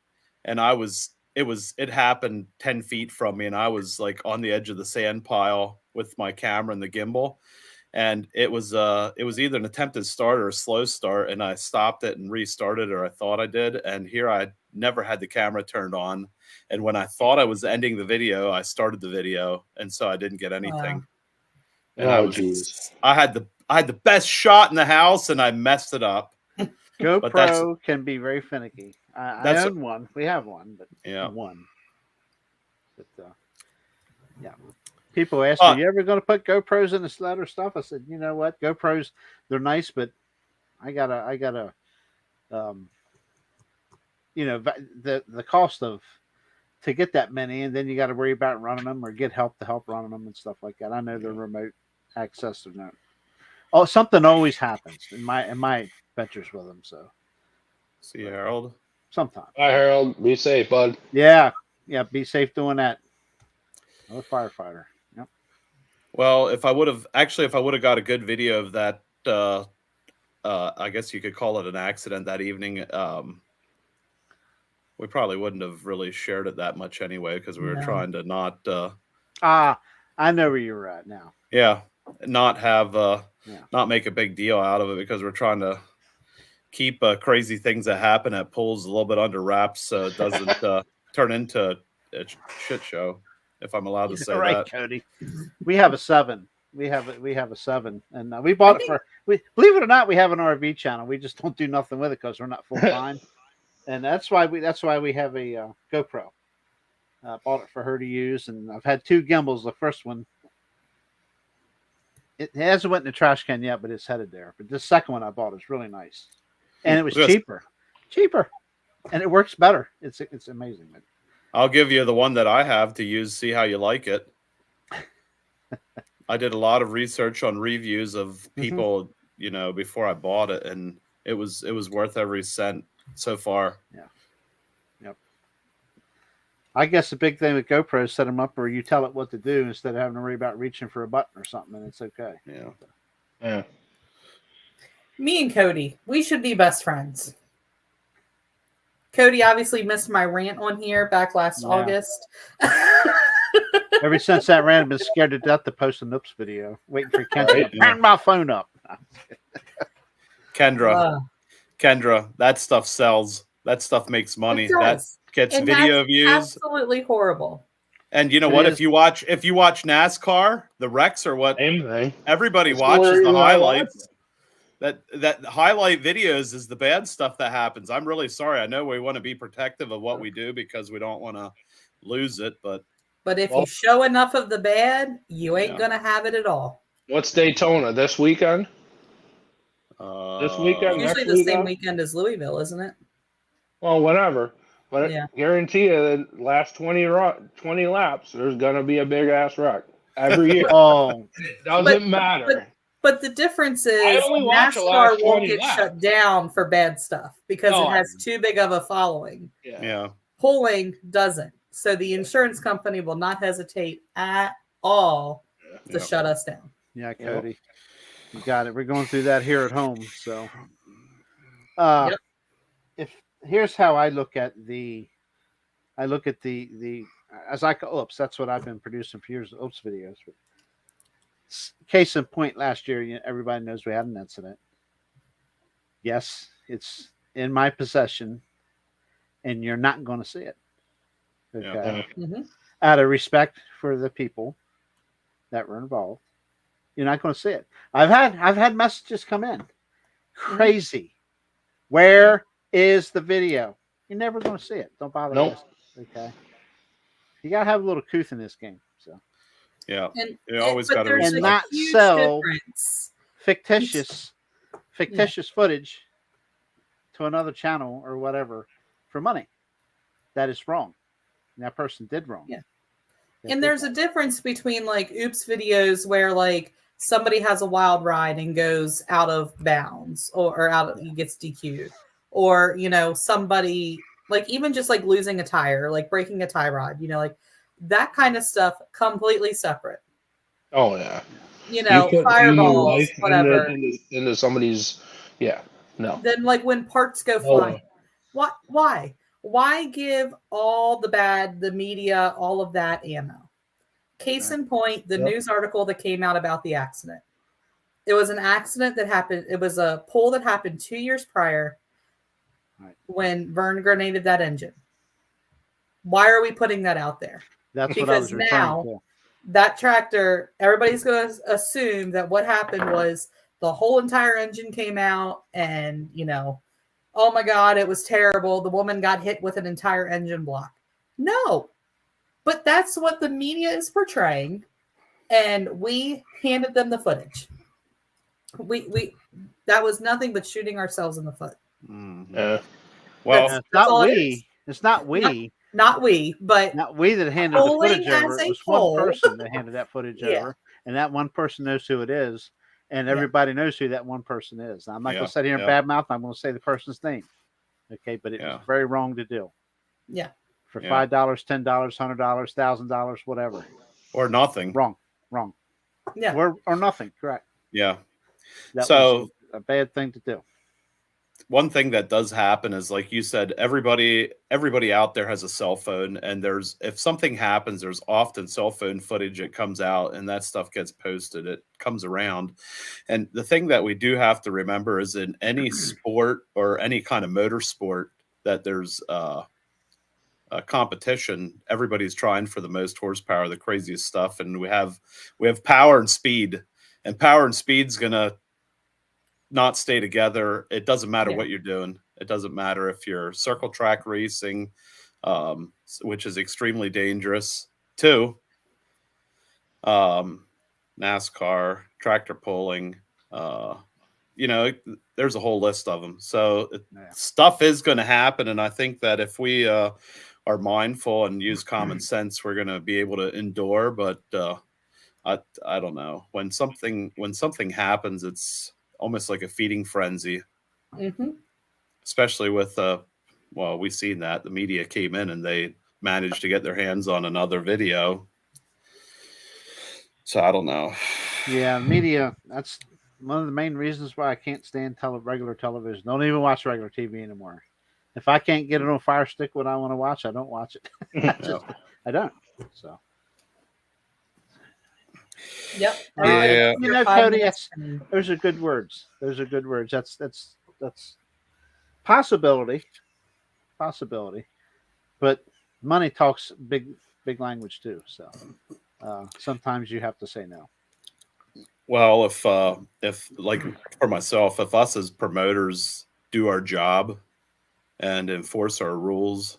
and it happened 10 feet from me, and I was like on the edge of the sand pile with my camera and the gimbal, and it was either an attempted start or a slow start, and I stopped it and restarted, or I thought I did, and here I never had the camera turned on. And when I thought I was ending the video, I started the video, and so I didn't get anything. And I had the best shot in the house, and I messed it up. GoPro can be very finicky. I own one. We have one, but one. But yeah. People ask me, "Are you ever going to put GoPros in the sled or stuff?" I said, "You know what? GoPros, they're nice, but I gotta, the cost of to get that many, and then you got to worry about running them or get help to help running them and stuff like that. I know they're remote access or no. Oh, something always happens in my ventures with them. So, see you, Harold. Sometimes. Bye, Harold. Be safe, bud. Yeah. Be safe doing that. Another firefighter. Yep. Well, if I would have got a good video of that, I guess you could call it an accident that evening. We probably wouldn't have really shared it that much anyway, because we were trying to not. I know where you're at now. Yeah, not have not make a big deal out of it, because we're trying to keep crazy things that happen at pools a little bit under wraps, so it doesn't turn into a shit show. If I'm allowed to say that, Cody. We have a 7. We have a 7, and we bought it for. Believe it or not, we have an RV channel. We just don't do nothing with it because we're not full time, and that's why we have a GoPro. Bought it for her to use, and I've had 2 gimbals. The first one, it hasn't went in the trash can yet, but it's headed there. But the second one I bought is really nice, and it was cheaper, and it works better. It's amazing. I'll give you the one that I have to use. See how you like it. I did a lot of research on reviews of people, before I bought it, and it was worth every cent so far. Yeah. Yep. I guess the big thing with GoPro is set them up where you tell it what to do instead of having to worry about reaching for a button or something, and it's okay. Yeah. Me and Cody, we should be best friends. Cody obviously missed my rant on here back last August. Ever since that rant, I've been scared to death to post an oops video, waiting for Kendra to turn my phone up. Kendra, that stuff sells. That stuff makes money. That gets video views. Absolutely horrible. And you know what? If you watch NASCAR, the wrecks are what everybody watches. The highlights. That highlight videos is the bad stuff that happens. I'm really sorry. I know we want to be protective of what we do because we don't want to lose it, but if you show enough of the bad, you ain't gonna have it at all. What's Daytona this weekend? This weekend, usually the same weekend as Louisville, isn't it? Well, whatever. But I guarantee you, the last 20 laps, there's gonna be a big ass wreck every year. It doesn't matter. But the difference is NASCAR won't get shut down for bad stuff because it has too big of a following. Yeah. Pulling doesn't. So the insurance company will not hesitate at all to shut us down. Yeah, Cody. You got it. We're going through that here at home. So here's how I look at the as I call oops, that's what I've been producing for years, oops videos. Case in point, last year, everybody knows we had an incident. Yes, it's in my possession, and you're not going to see it. Okay. Out of respect for the people that were involved, you're not going to see it. I've had messages come in. Crazy. Where is the video? You're never going to see it. Don't bother. Nope. Okay. You got to have a little truth in this game. So. Yeah, you always got to and not sell fictitious footage to another channel or whatever for money. That is wrong. And that person did wrong. Yeah. And there's a difference between like oops videos where like somebody has a wild ride and goes out of bounds or gets DQ'd, or somebody like even just like losing a tire, like breaking a tie rod, like that kind of stuff, completely separate. Oh yeah. Fireballs, whatever. Into somebody's, no. Then like when parts go flying, why give all the bad, the media, all of that ammo? Case in point, the news article that came out about the accident. It was an accident that happened. It was a pull that happened 2 years prior. Right. when Vern grenaded that engine. Why are we putting that out there? That's what I was Because referring now to. that tractor, everybody's going to assume that what happened was the whole entire engine came out and, oh my God, it was terrible. The woman got hit with an entire engine block. No, but that's what the media is portraying. And we handed them the footage. We that was nothing but shooting ourselves in the foot. Yeah. Well, It's that's all not it is. we. It's not we. Not we, but Not we that handed the polling footage over. as It a was whole. one person that handed that footage Yeah. over, and that one person knows who it is, and everybody knows who that one person is. Now, I'm not going to sit here and badmouth. I'm going to say the person's name. Okay, but it was very wrong to do. Yeah. For $5, $10, $100, $1,000, whatever, or nothing. Wrong. Yeah. Or nothing. Correct. Yeah. That So was a bad thing to do. One thing that does happen is, like you said, everybody out there has a cell phone, and if something happens, there's often cell phone footage that comes out, and that stuff gets posted. It comes around. And the thing that we do have to remember is, in any sport or any kind of motorsport that there's a competition, everybody's trying for the most horsepower, the craziest stuff, and we have power and speed, and power and speed's gonna not stay together. It doesn't matter what you're doing. It doesn't matter if you're circle track racing, which is extremely dangerous too. NASCAR, tractor pulling, there's a whole list of them. So stuff is going to happen. And I think that if we are mindful and use common sense, we're going to be able to endure. But I don't know. When something happens, it's almost like a feeding frenzy. Mm-hmm. Especially with, we've seen that the media came in and they managed to get their hands on another video. So I don't know. Yeah, media, that's one of the main reasons why I can't stand regular television. Don't even watch regular TV anymore. If I can't get it on Fire Stick what I want to watch, I don't watch it. I don't. So. Yep. Yeah. Cody, those are good words. That's possibility. But money talks big language too. So sometimes you have to say no. Well, if like for myself, if us as promoters do our job and enforce our rules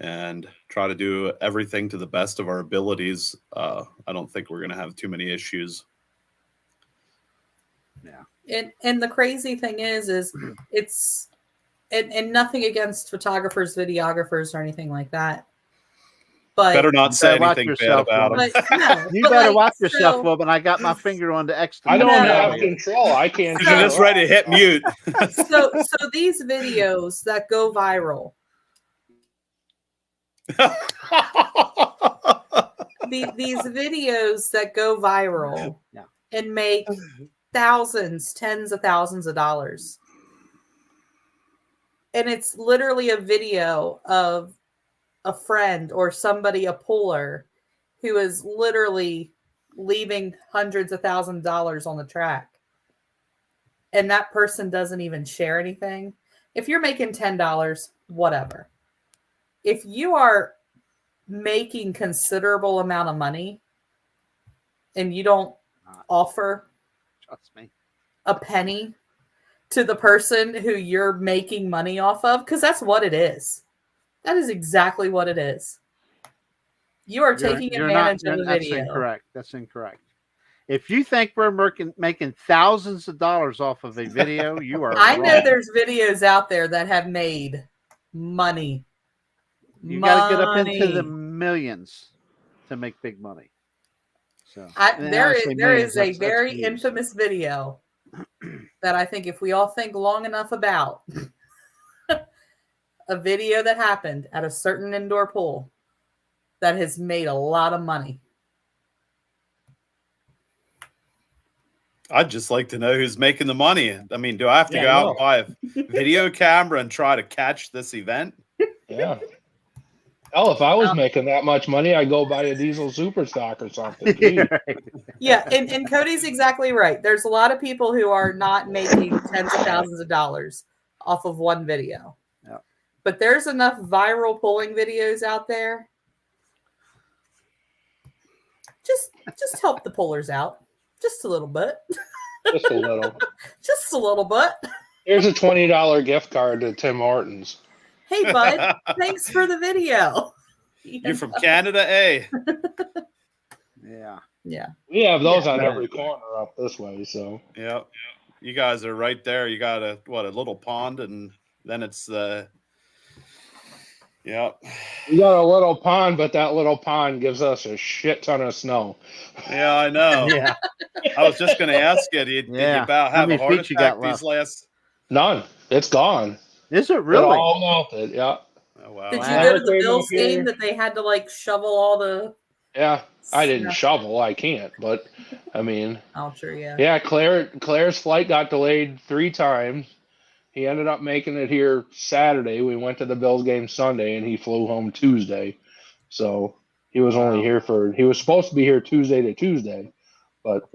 and try to do everything to the best of our abilities, I don't think we're going to have too many issues. Yeah. And the crazy thing is it's and nothing against photographers, videographers, or anything like that. But better not say anything bad about them. You better watch yourself, Woman. I got my finger on the X. I don't have control. I can't. You're just ready to hit mute. So these videos that go viral. These videos that go viral and make thousands, tens of thousands of dollars. And it's literally a video of a friend or somebody, a puller, who is literally leaving hundreds of thousands of dollars on the track. And that person doesn't even share anything. If you're making $10, whatever. If you are making considerable amount of money and you don't offer a penny to the person who you're making money off of, because that's what it is. That is exactly what it is. You are taking advantage of the video. That's incorrect. If you think we're making thousands of dollars off of a video, you are I wrong. know there's videos out there that have made money. You got to get up into the millions to make big money. So there is a very infamous video that I think if we all think long enough about, a video that happened at a certain indoor pool that has made a lot of money. I'd just like to know who's making the money. I mean, do I have to go out and buy a video camera and try to catch this event? Yeah. Hell, if I was making that much money, I'd go buy a diesel super stock or something. Yeah, and Cody's exactly right. There's a lot of people who are not making tens of thousands of dollars off of one video. But there's enough viral polling videos out there. Just help the pollers out. Just a little bit. Just a little. Just a little bit. Here's a $20 gift card to Tim Hortons. Hey, bud. Thanks for the video. You're from Canada, eh? Yeah. Yeah. We have those on Yeah. every corner up this way, so. Yep. You guys are right there. You got a little pond, and then it's the. Yep. We got a little pond, but that little pond gives us a shit ton of snow. Yeah, I know. Yeah. I was just going to ask you, did you about How have a many heart feet you attack got these last? None. It's gone. Is it It really? all melted. Yeah. Oh, wow. Did you Wow. go to the Came Bills up here. game that they had to like shovel all the? Yeah. I didn't snow? shovel. I can't. But I mean, Oh, sure, yeah. yeah. Claire's flight got delayed 3 times. He ended up making it here Saturday. We went to the Bills game Sunday, and he flew home Tuesday. So he was only here he was supposed to be here Tuesday to Tuesday, but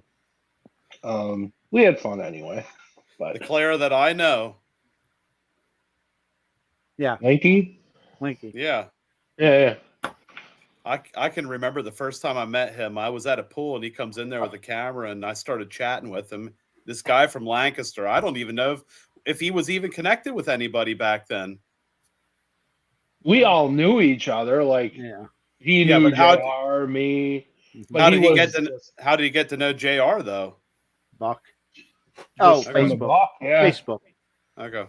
we had fun anyway. The But Clara that I know. Linky? Winky. Yeah. Yeah. I can remember the first time I met him. I was at a pool, and he comes in there with a camera, and I started chatting with him. This guy from Lancaster. I don't even know if he was even connected with anybody back then. We all knew each other. Like, Yeah. he Yeah, knew but how- JR, me. But How did he get was How did he get to know JR though? Buck. Oh, just from the Facebook. block, yeah. Facebook. Okay.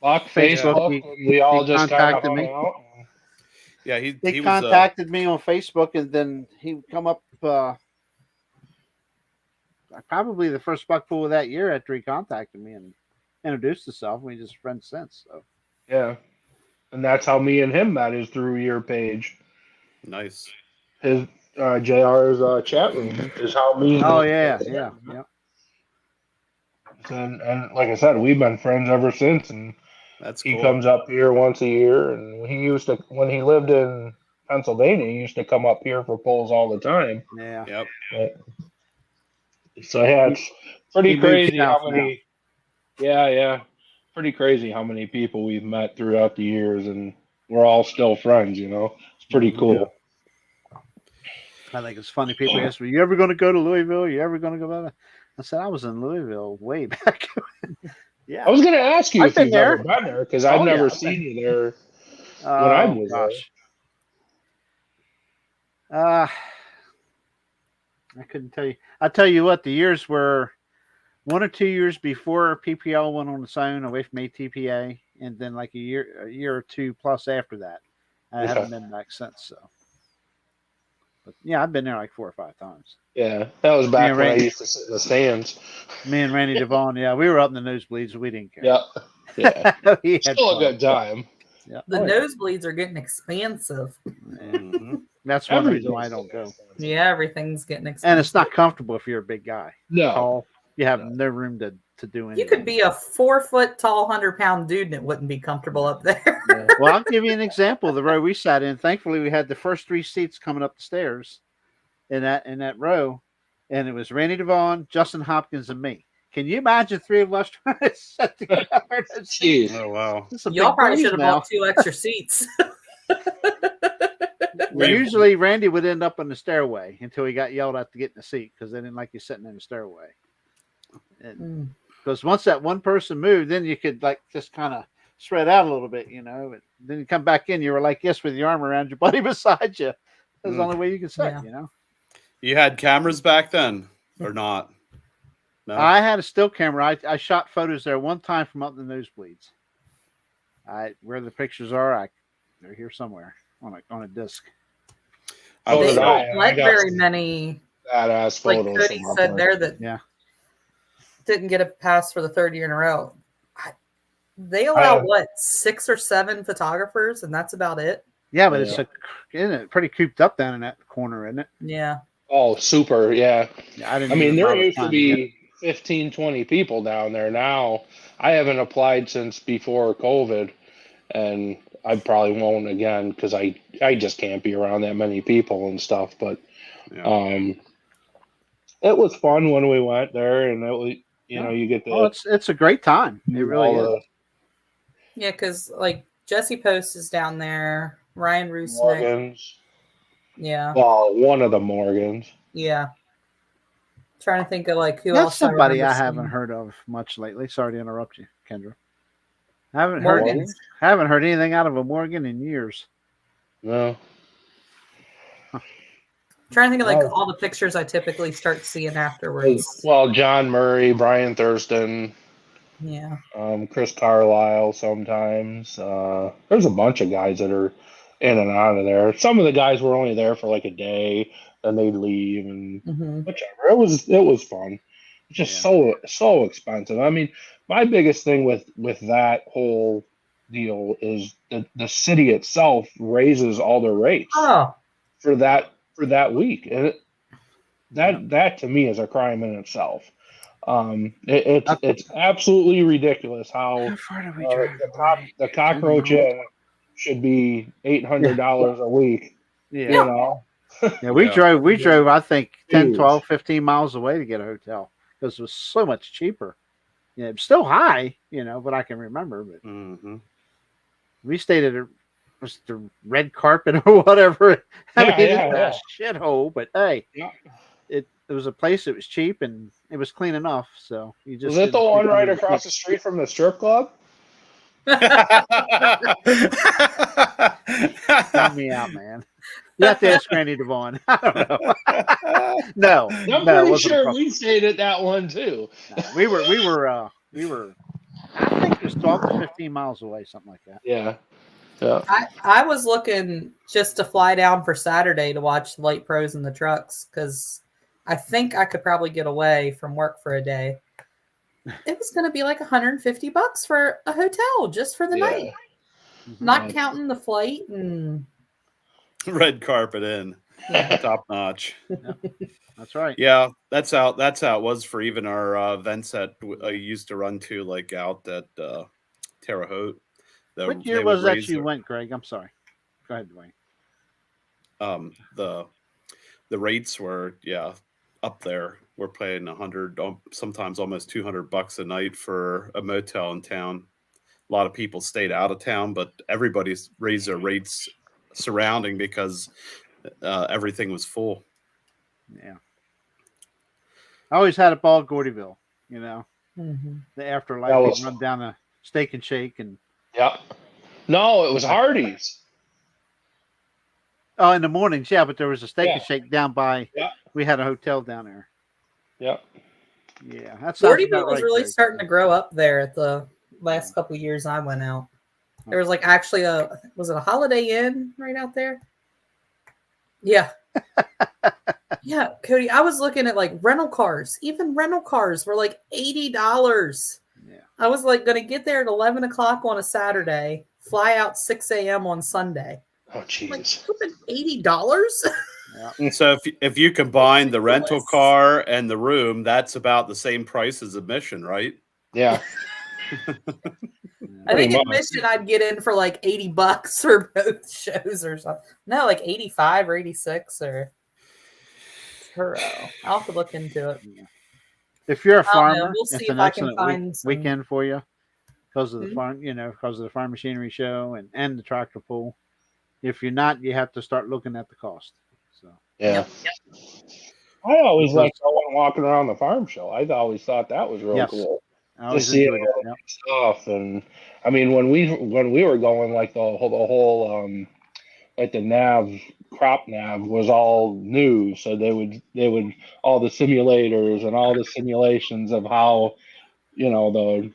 Block, Facebook. Facebook. And we all he just kind of contacted hung me. out. Yeah, he He was contacted me on Facebook, and then he would come up probably the first buck pool of that year after he contacted me and introduced himself. We just friends since. So Yeah. And that's how me and him met, is through your page. nice. His JR's chat room is how me and oh him- yeah. And like I said, we've been friends ever since. And That's he cool. comes up here once a year. And he used to, when he lived in Pennsylvania, he used to come up here for polls all the time. Yeah. Yep. But, so yeah, it's pretty he moved crazy how south many. Yeah. Pretty crazy how many people we've met throughout the years, and we're all still friends. It's pretty cool. I think it's funny. People ask me, "You ever going to go to Louisville? You ever going to go there?" I said, "I was in Louisville way back." Yeah. I was going to ask you I've if been you've there. ever been there, because I've Oh, yeah, never I've seen you there. I was there. I couldn't tell you. I'll tell you what, the years were 1 or 2 years before PPL went on its own away from ATPA, and then like a year or two plus after that. I haven't been back since. So, but yeah, I've been there like 4 or 5 times. Yeah, that was back Yeah, when I right. used to sit in the stands. Me and Randy Devon, yeah, we were up in the nosebleeds. We didn't care. Yeah. We had Still a fun. good time. Yeah. The Oh, yeah. nosebleeds are getting expensive. Mhm. That's one reason Everything's why I don't go. Yeah, everything's getting expensive. And it's not comfortable if you're a big guy. No. Tall. You have No. no room to do anything. You could be a 4-foot tall, 100-pound dude, and it wouldn't be comfortable up there. Yeah. Well, I'll give you an example. The row we sat in, thankfully, we had the first 3 seats coming up the stairs in that row, and it was Randy Devon, Justin Hopkins, and me. Can you imagine 3 of us trying to sit together? Jeez. Oh wow. It's a Y'all big probably breeze should have now. bought 2 extra seats. Well, usually Randy would end up in the stairway until he got yelled at to get in the seat because they didn't like you sitting in the stairway. Because once that one person moved, then you could like just kind of spread out a little bit, And then you come back in, you were like this with your arm around your buddy beside you. That's the only way you could sit, Yeah. You had cameras back then, or not? No. I had a still camera. I shot photos there one time from up in the nosebleeds. Where the pictures are, they're here somewhere on a disc. Oh, They did I? don't let I got very many, badass like photos. Cody from up said there, that Yeah. didn't get a pass for the 3rd year in a row. They allow, 6 or 7 photographers, and that's about it? Yeah, but Yeah. isn't it pretty cooped up down in that corner, isn't it? Yeah. Oh, super. Yeah. Yeah, I didn't. I mean, even there bother used to finding it. be 15, 20 people down there. Now, I haven't applied since before COVID, and I probably won't again because I just can't be around that many people and stuff. But Yeah. it was fun when we went there, and it was, you get to Oh, it's a great time. It really all is. Yeah, because like Jesse Post is down there. Ryan Rusnick. Morgans. Yeah. Well, one of the Morgans. Yeah. Trying to think of like who That's else. somebody I remember haven't seeing. heard of much lately. Sorry to interrupt you, Kendra. I haven't Morgans. heard anything out of a Morgan in years. No. Trying to think of like Oh. all the pictures I typically start seeing afterwards. Well, John Murray, Brian Thurston, Yeah. Chris Carlisle sometimes. There's a bunch of guys that are in and out of there. Some of the guys were only there for like a day, then they'd leave and Mm-hmm. whichever. It was fun. It's just so expensive. I mean, my biggest thing with that whole deal is the city itself raises all their rates Oh. for that week, and that to me is a crime in itself. It's absolutely ridiculous how far do we drive? the Cockroach Inn should be $800 a week. Yeah. You know. Yeah, we drove, I think, 10, Huge. 12, 15 miles away to get a hotel because it was so much cheaper. Yeah, it's still high, but I can remember. But we stayed at was the red carpet or whatever. I mean, it's a shithole, but hey, it was a place that was cheap and it was clean enough. So you just Was it the one right across the street from the strip club? Count me out, man. You have to ask Granny Devon. I don't know. No, I'm no, pretty sure we stayed at that one too. No, we were. I think it was 12 to 15 miles away, something like that. Yeah. Yeah. I was looking just to fly down for Saturday to watch the light pros and the trucks because I think I could probably get away from work for a day. It was going to be like $150 for a hotel just for the night, not counting the flight and red carpet in, top notch. That's right. Yeah, that's how it was for even our events that I used to run to, like out at Terre Haute. What year was that you went, Greg? I'm sorry. Go ahead, Dwayne. The rates were up there. We're paying $100, sometimes almost $200 a night for a motel in town. A lot of people stayed out of town, but everybody's raised their rates surrounding because everything was full. Yeah. I always had a ball Gordyville, the afterlife. Was run down a Steak and Shake and. Yeah. No, it was Hardee's. Oh, in the mornings, but there was a Steak and Shake down by. Yeah. We had a hotel down there. Yep. Yeah, that's Gordyville was really starting to grow up there at the last couple of years I went out. There was like actually was it a Holiday Inn right out there? Yeah. Yeah, Cody, I was looking at like rental cars. Even rental cars were like $80. Yeah. I was like going to get there at 11 o'clock on a Saturday, fly out 6 a.m. on Sunday. Oh, jeez. Like, $80? Yeah. So if you combine the rental car and the room, that's about the same price as admission, right? Yeah. I think admission I'd get in for like $80 for both shows or something. No, like 85 or 86 or I'll have to look into it. If you're a farmer, we'll see it's an if I can excellent find weekend for you because of the farm, because of the farm machinery show and the tractor pull. If you're not, you have to start looking at the cost. So yeah. I always liked going walking around the farm show. I always thought that was real cool. I always to see enjoyed all the stuff, and I mean when we were going, like the whole like the crop nav was all new, so they would all the simulators and all the simulations of how the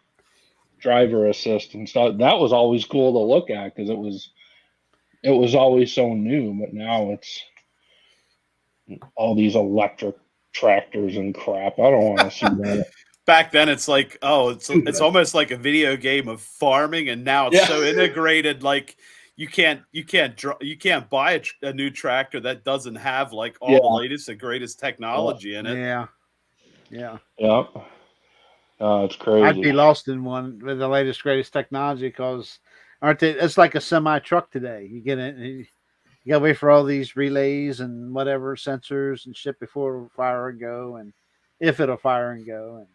driver assist and stuff. That was always cool to look at because it was always so new. But now it's all these electric tractors and crap. I don't want to see that. Back then, it's like, it's almost like a video game of farming, and now it's so integrated. Like you can't buy a new tractor that doesn't have like all the latest and greatest technology in it. Yeah. It's crazy. I'd be lost in one with the latest greatest technology because aren't they? It's like a semi truck today. You get it. You got to wait for all these relays and whatever sensors and shit before it'll fire and go, and if it'll fire and go. And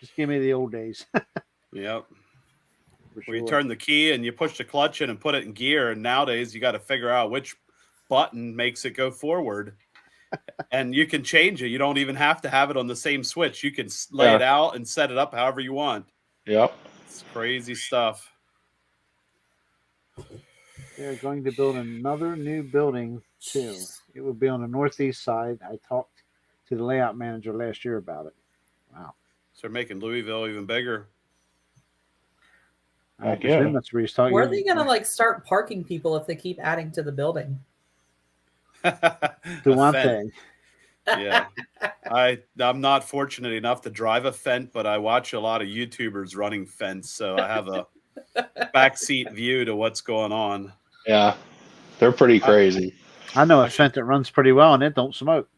just give me the old days. Yep. where you turn the key and you push the clutch in and put it in gear. And nowadays you got to figure out which button makes it go forward. And you can change it. You don't even have to have it on the same switch. You can lay it out and set it up however you want. Yep. It's crazy stuff. They're going to build another new building too. It will be on the northeast side. I talked to the layout manager last year about it. Wow. So they're making Louisville even bigger. I presume that's where he's talking. Where are they going to like start parking people if they keep adding to the building? Duante. Yeah. I'm not fortunate enough to drive a Fent, but I watch a lot of YouTubers running Fents, so I have a backseat view to what's going on. Yeah. They're pretty crazy. I know a Fent that runs pretty well and it don't smoke.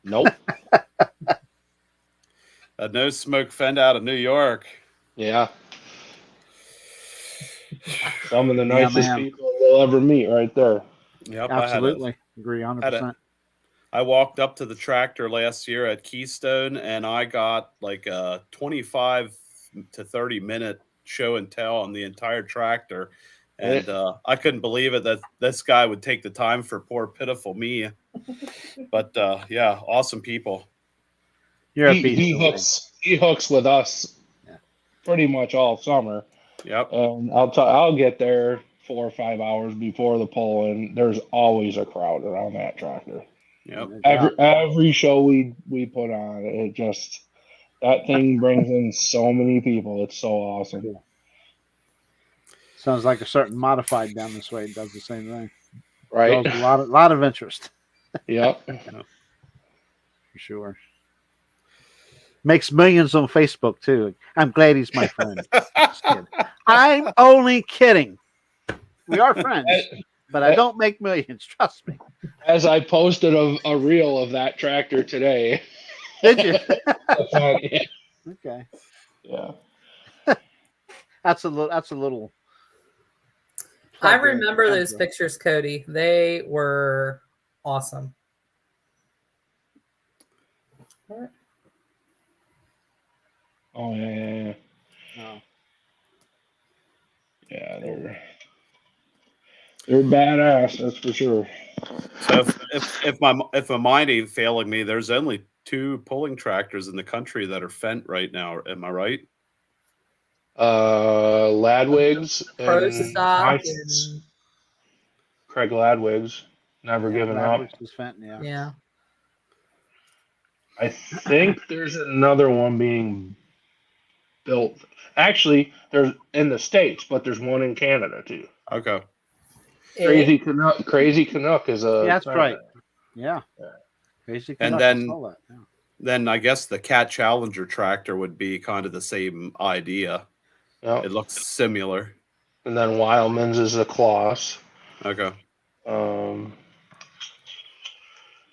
Nope. A no smoke Fent out of New York. Yeah. Some of the nicest people you'll ever meet right there. Yep. Absolutely. Agree 100%. I walked up to the tractor last year at Keystone and I got like a 25 to 30 minute show and tell on the entire tractor. And I couldn't believe it that this guy would take the time for poor, pitiful me. But yeah, awesome people. He hooks with us pretty much all summer. Yep. And I'll get there 4 or 5 hours before the pull, and there's always a crowd around that tractor. Yep. Every show we put on, it just that thing brings in so many people. It's so awesome. Sounds like a certain modified down this way does the same thing. Right. A lot of interest. Yep. For sure. Makes millions on Facebook too. I'm glad he's my friend. I'm only kidding. We are friends, but I don't make millions. Trust me. As I posted a reel of that tractor today. Did you? Okay. Yeah. That's a little. I remember those pictures, Cody. They were awesome. Oh yeah. No. Yeah, they're badass, that's for sure. So if my mind ain't failing me, there's only 2 pulling tractors in the country that are Fent right now. Am I right? Ladwig's and Craig Ladwig's, never given up. Was Fenton, yeah. I think there's another one being built. Actually, there's in the States, but there's one in Canada too. Okay. Crazy Canuck is a. Yeah, that's right. Yeah. Crazy Canuck. And then I guess the Cat Challenger tractor would be kind of the same idea. Yep. It looks similar. And then Wildman's is a Kloss. Okay.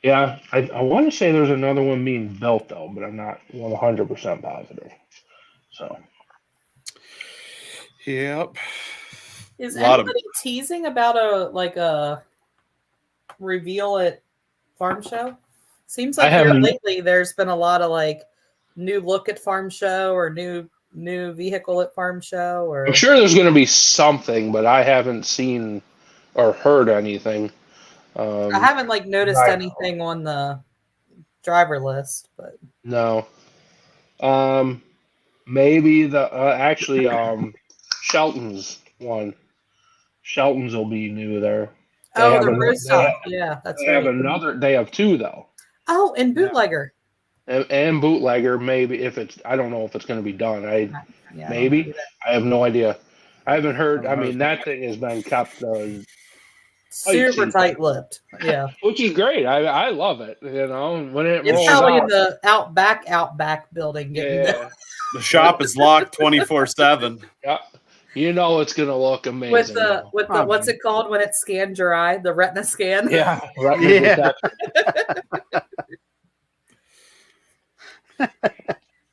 Yeah, I want to say there's another one being built though, but I'm not 100% positive. So. Yep. Is anybody teasing about a reveal at Farm Show? Seems like here lately there's been a lot of like new look at Farm Show or new vehicle at Farm Show. Or I'm sure there's going to be something, but I haven't seen or heard anything. I haven't noticed anything on the driver list, but no. Maybe the Shelton's one. Shelton's will be new there. The rooftop. Yeah, that's right. They have 2 though. Oh, and Bootlegger. And Bootlegger, maybe I don't know if it's going to be done. Maybe I have no idea. I haven't heard. I mean, that thing has been kept super tight-lipped. Yeah, which is great. I love it. You know, when it it's rolls probably out. in the outback building. Yeah. The shop is locked 24/7. Yeah. You know it's gonna look amazing. With the what's it called when it scans your eye? The retina scan. Yeah.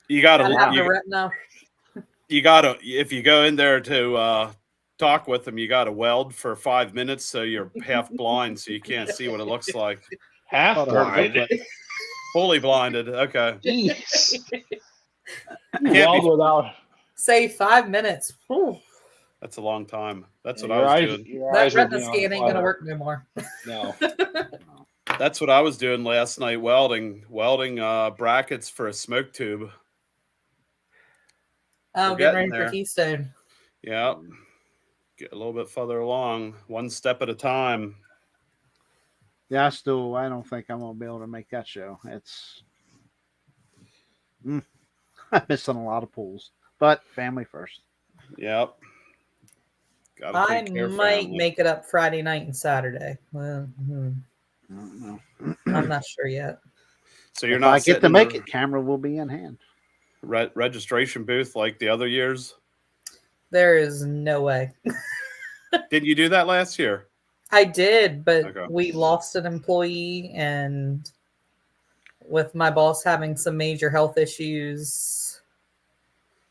You gotta have the retina. You gotta if you go in there to talk with them, you gotta weld for 5 minutes so you're half blind so you can't see what it looks like. Half blind. Fully blinded. Okay. Jeez. Say 5 minutes. Ooh. That's a long time. That's what Your I was eyes, doing. your That eyes will be retina on scan ain't gonna fire. work no more. No. That's what I was doing last night. Welding brackets for a smoke tube. Oh, We're getting getting ready for there. Keystone. Yeah. Get a little bit further along, one step at a time. Yeah, I don't think I'm gonna be able to make that show. It's I'm missing a lot of pools, but family first. Yep. Gotta I take care of might family. make it up Friday night and Saturday. Well, I don't know. I'm not sure yet. So you're If not I get sitting to in make the it, camera will be in hand. registration booth like the other years. There is no way. Did you do that last year? I did, but Okay. we lost an employee, and with my boss having some major health issues,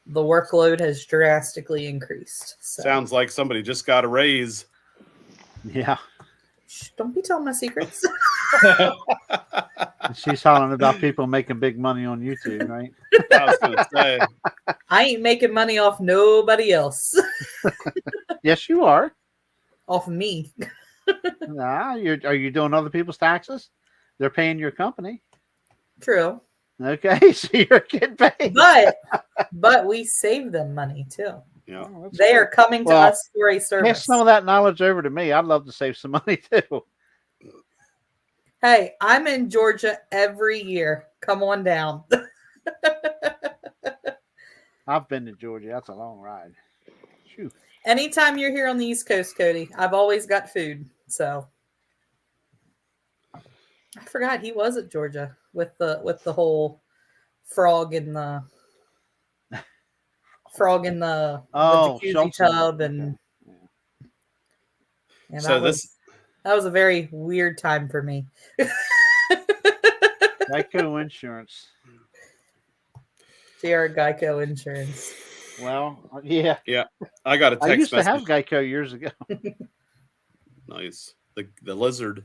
the workload has drastically increased. So. Sounds like somebody just got a raise. Yeah, Shh, don't be telling my secrets. she's hollering about people making big money on YouTube, right? I was gonna say. I ain't making money off nobody else. Yes, you are. Off of me. Nah, are you doing other people's taxes? They're paying your company. True. Okay, so you're getting paid. But we save them money too. Yeah. Oh, that's They good. are coming to Well, us for a Pass service. some of that knowledge over to me. I'd love to save some money too. Hey, I'm in Georgia every year. Come on down. I've been to Georgia. That's a long ride. Shoot. Anytime you're here on the East Coast, Cody, I've always got food. So I forgot he was at Georgia with the whole frog in the Oh, jacuzzi Shelton. tub, and Okay. and So that was a very weird time for me. Geico Insurance. JR Geico Insurance. Well, yeah. I got a text I used to message. have Geico years ago. Nice. The lizard.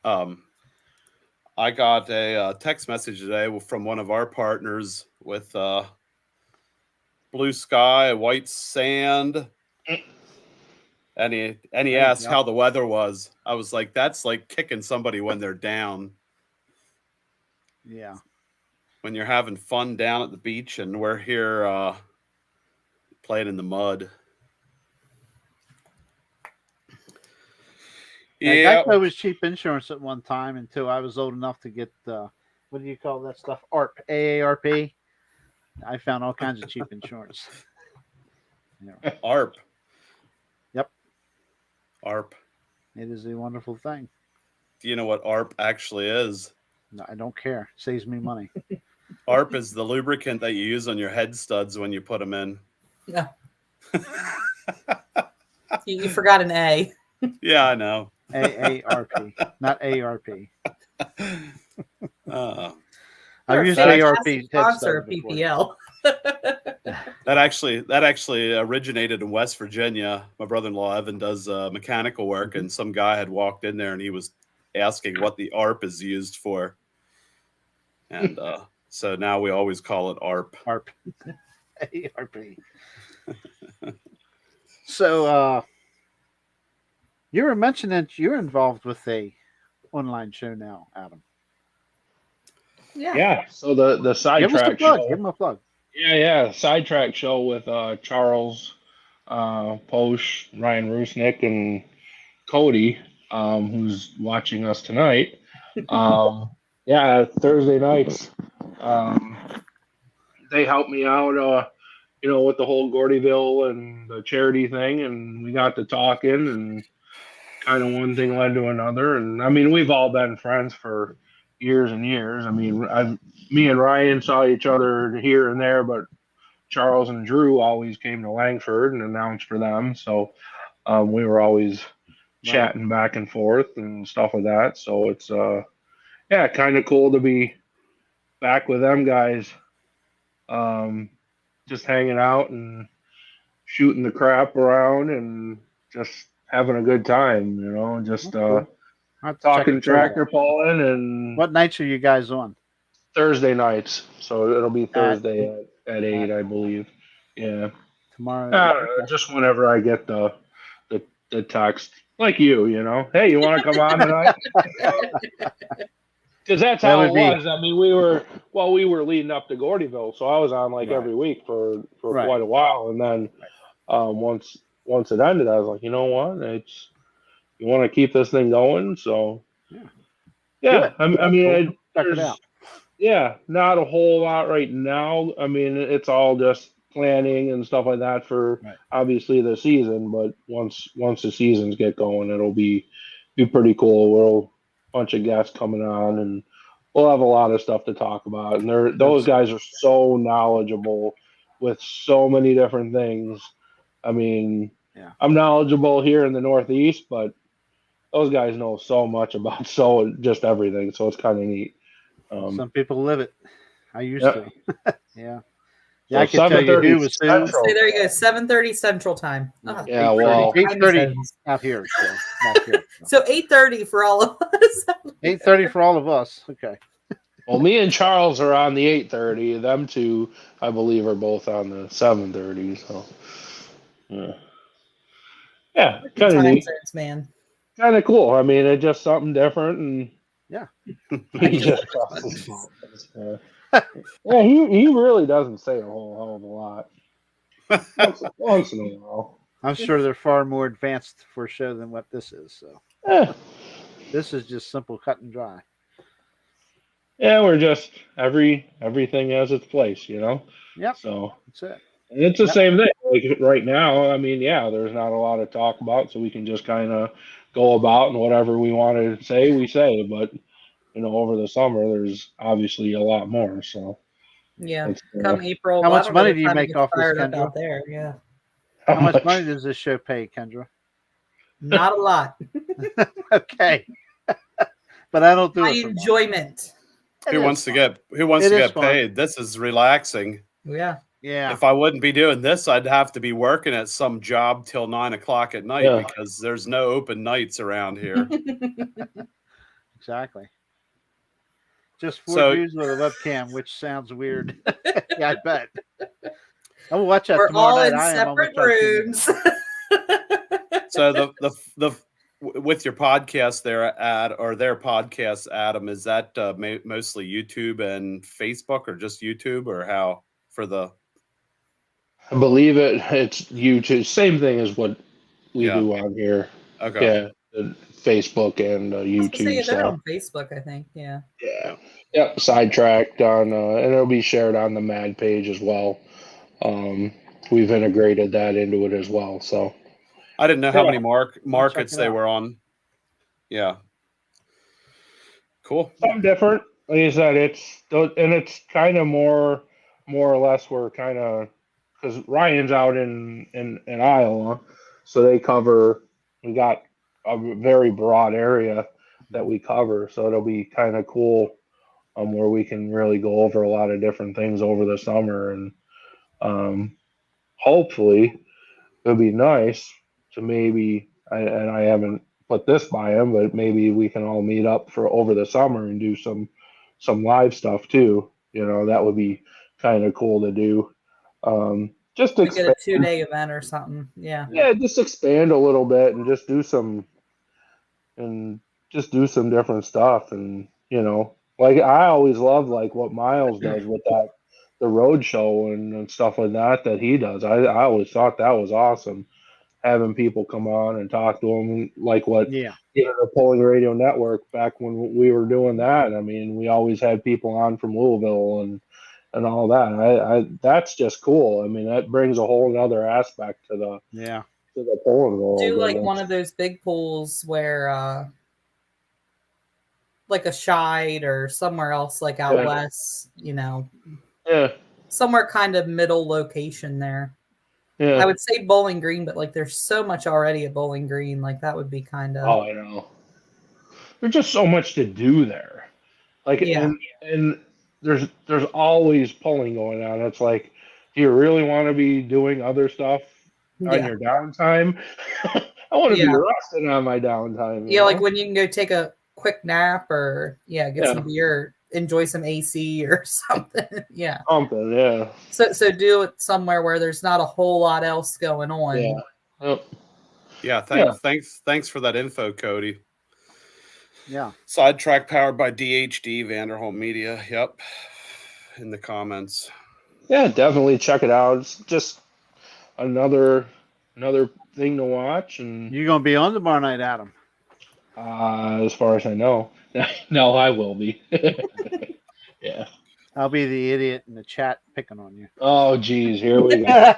I got a text message today from one of our partners with blue sky, white sand, and he you asked go. how the weather was. I was like, that's like kicking somebody when they're down. Yeah. When you're having fun down at the beach, and we're here playing in the mud. Yeah, Geico was cheap insurance at one time until I was old enough to get what do you call that stuff? AARP. I found all kinds of cheap insurance. Yeah. ARP. Yep. ARP. It is a wonderful thing. Do you know what ARP actually is? No, I don't care. Saves me money. ARP is the lubricant that you use on your head studs when you put them in. No. You forgot an A. Yeah, I know. AARP, not ARP. I've used That ARP Fantastic head sponsor studs before. PPL. that actually originated in West Virginia. My brother-in-law Evan does mechanical work, and some guy had walked in there and he was asking what the ARP is used for. And so now we always call it ARP. ARP. ARP. So you were mentioning you're involved with a online show now, Adam. Yeah. So the Give us a sidetrack plug. show. Give him a plug. Yeah. Sidetrack show with Charles Posh, Ryan Rusnick, and Cody, who's watching us tonight. Thursday nights. They helped me out, with the whole Gordyville and the charity thing, and we got to talking, and kind of one thing led to another. And I mean, we've all been friends for years and years. I mean, me and Ryan saw each other here and there, but Charles and Drew always came to Langford and announced for them. So we were always chatting back and forth and stuff like that. So it's kind of cool to be back with them guys, just hanging out and shooting the crap around and just having a good time, just I'll have to check talking the shows out. tractor pulling. And What nights are you guys on? Thursday nights, so it'll be Thursday at 8, I believe. Yeah. tomorrow. I don't know, just whenever I get the text, like you know, hey, you want to come on tonight? Because that's That how would it be- was. I mean, we were leading up to Gordyville, so I was on like Right. every week for Right. quite a while, and then once it ended, I was like, you know what, it's you want to keep this thing going, so yeah. I mean, Check it there's out. not a whole lot right now. I mean, it's all just planning and stuff like that for Right. obviously the season. But once the seasons get going, it'll be pretty cool. We'll bunch of guests coming on, and we'll have a lot of stuff to talk about. And those guys are so knowledgeable with so many different things. I mean, I'm knowledgeable here in the Northeast, but those guys know so much about just everything. So it's kind of neat. Some people live it. I used Yep. to. Yeah. So Yeah, I can tell you 7:30 who was who. Central. Say there you go, 7:30 Central Time. Oh, Yeah, well, 8:30 out here. So back here. So 8:30 for all of us. 8:30 for all of us. Okay. Well, me and Charles are on the 8:30. Them two, I believe, are both on the 7:30. So, yeah, kind of Time neat, zones, man. kind of cool. I mean, it's just something different, and Yeah. he just yeah, he really doesn't say a whole hell of a lot. Once in a while. I'm sure they're far more advanced for a show than what this is. So Yeah, this is just simple, cut and dry. yeah, we're just everything has its place, you know. Yep. So That's it. and it's the same thing. Like right now, I mean, yeah, there's not a lot to talk about, so we can just kind of go about and whatever we want to say, we say. But you know, over the summer, there's obviously a lot more. So Yeah. it's, Come April. How well, I much don't know money what do you time it make gets off this, fired up Kendra? out there? Yeah. How much money does this show pay, Kendra? Not a lot. Okay. But I don't do My it for money. enjoyment. Who wants to get fun. paid? This is relaxing. Yeah. Yeah. If I wouldn't be doing this, I'd have to be working at some job till 9 o'clock at night Yeah. because there's no open nights around here. Exactly. Just four So- dudes with a webcam, which sounds weird. Yeah, I bet. I will watch that We're tomorrow all night. in I am. I'm gonna separate try to tune in. rooms. So the with your podcast there, their podcast, Adam, is that mostly YouTube and Facebook, or just YouTube, or how for the? I believe it's YouTube. Same thing as what we Yeah. do on here. Okay. Yeah, Facebook and I was gonna YouTube say, they're stuff. on Facebook, I think. Yeah. Yeah. Yep. Sidetracked on, and it'll be shared on the Mad page as well. We've integrated that into it as well. So I didn't know how Yeah. many markets it they out. were on. Yeah. Cool. something different. Like I said, it's kind of more or less we're kind of because Ryan's out in Iowa, so they cover. We got a very broad area that we cover, so it'll be kind of cool. Where we can really go over a lot of different things over the summer, and hopefully it'll be nice to maybe. And I haven't put this by him, but maybe we can all meet up for over the summer and do some live stuff too. You know, that would be kind of cool to do. Just to We get a 2-day event or something. Yeah. yeah, just expand a little bit and just do some different stuff. And you know, like I always love like what Miles does with the road show and stuff like that he does. I always thought that was awesome, having people come on and talk to them, like what Yeah. the Polling Radio Network back when we were doing that. I mean, we always had people on from Louisville and all that. I that's just cool. I mean, that brings a whole other aspect to the polling world. Do like one of those big pools where like a Shide or somewhere else like out west, you know. Yeah. Somewhere kind of middle location there. Yeah. I would say Bowling Green, but like there's so much already at Bowling Green, like that would be kind of. Oh, I know. There's just so much to do there. Like, Yeah. and there's always polling going on. It's like, do you really want to be doing other stuff on your downtime? I want to be resting on my downtime. Yeah, like when you can go take a quick nap or get some beer. enjoy some AC or something. Yeah. Something, yeah. So do it somewhere where there's not a whole lot else going on. Yeah. Yep. Yeah, Yeah. thanks for that info, Cody. Yeah. Sidetrack powered by DHD Vanderholt Media. Yep. In the comments. Yeah, definitely check it out. It's just another thing to watch, and You gonna be on tomorrow night, Adam? as far as I know, no, I will be. Yeah. I'll be the idiot in the chat picking on you. Oh, geez, here we go.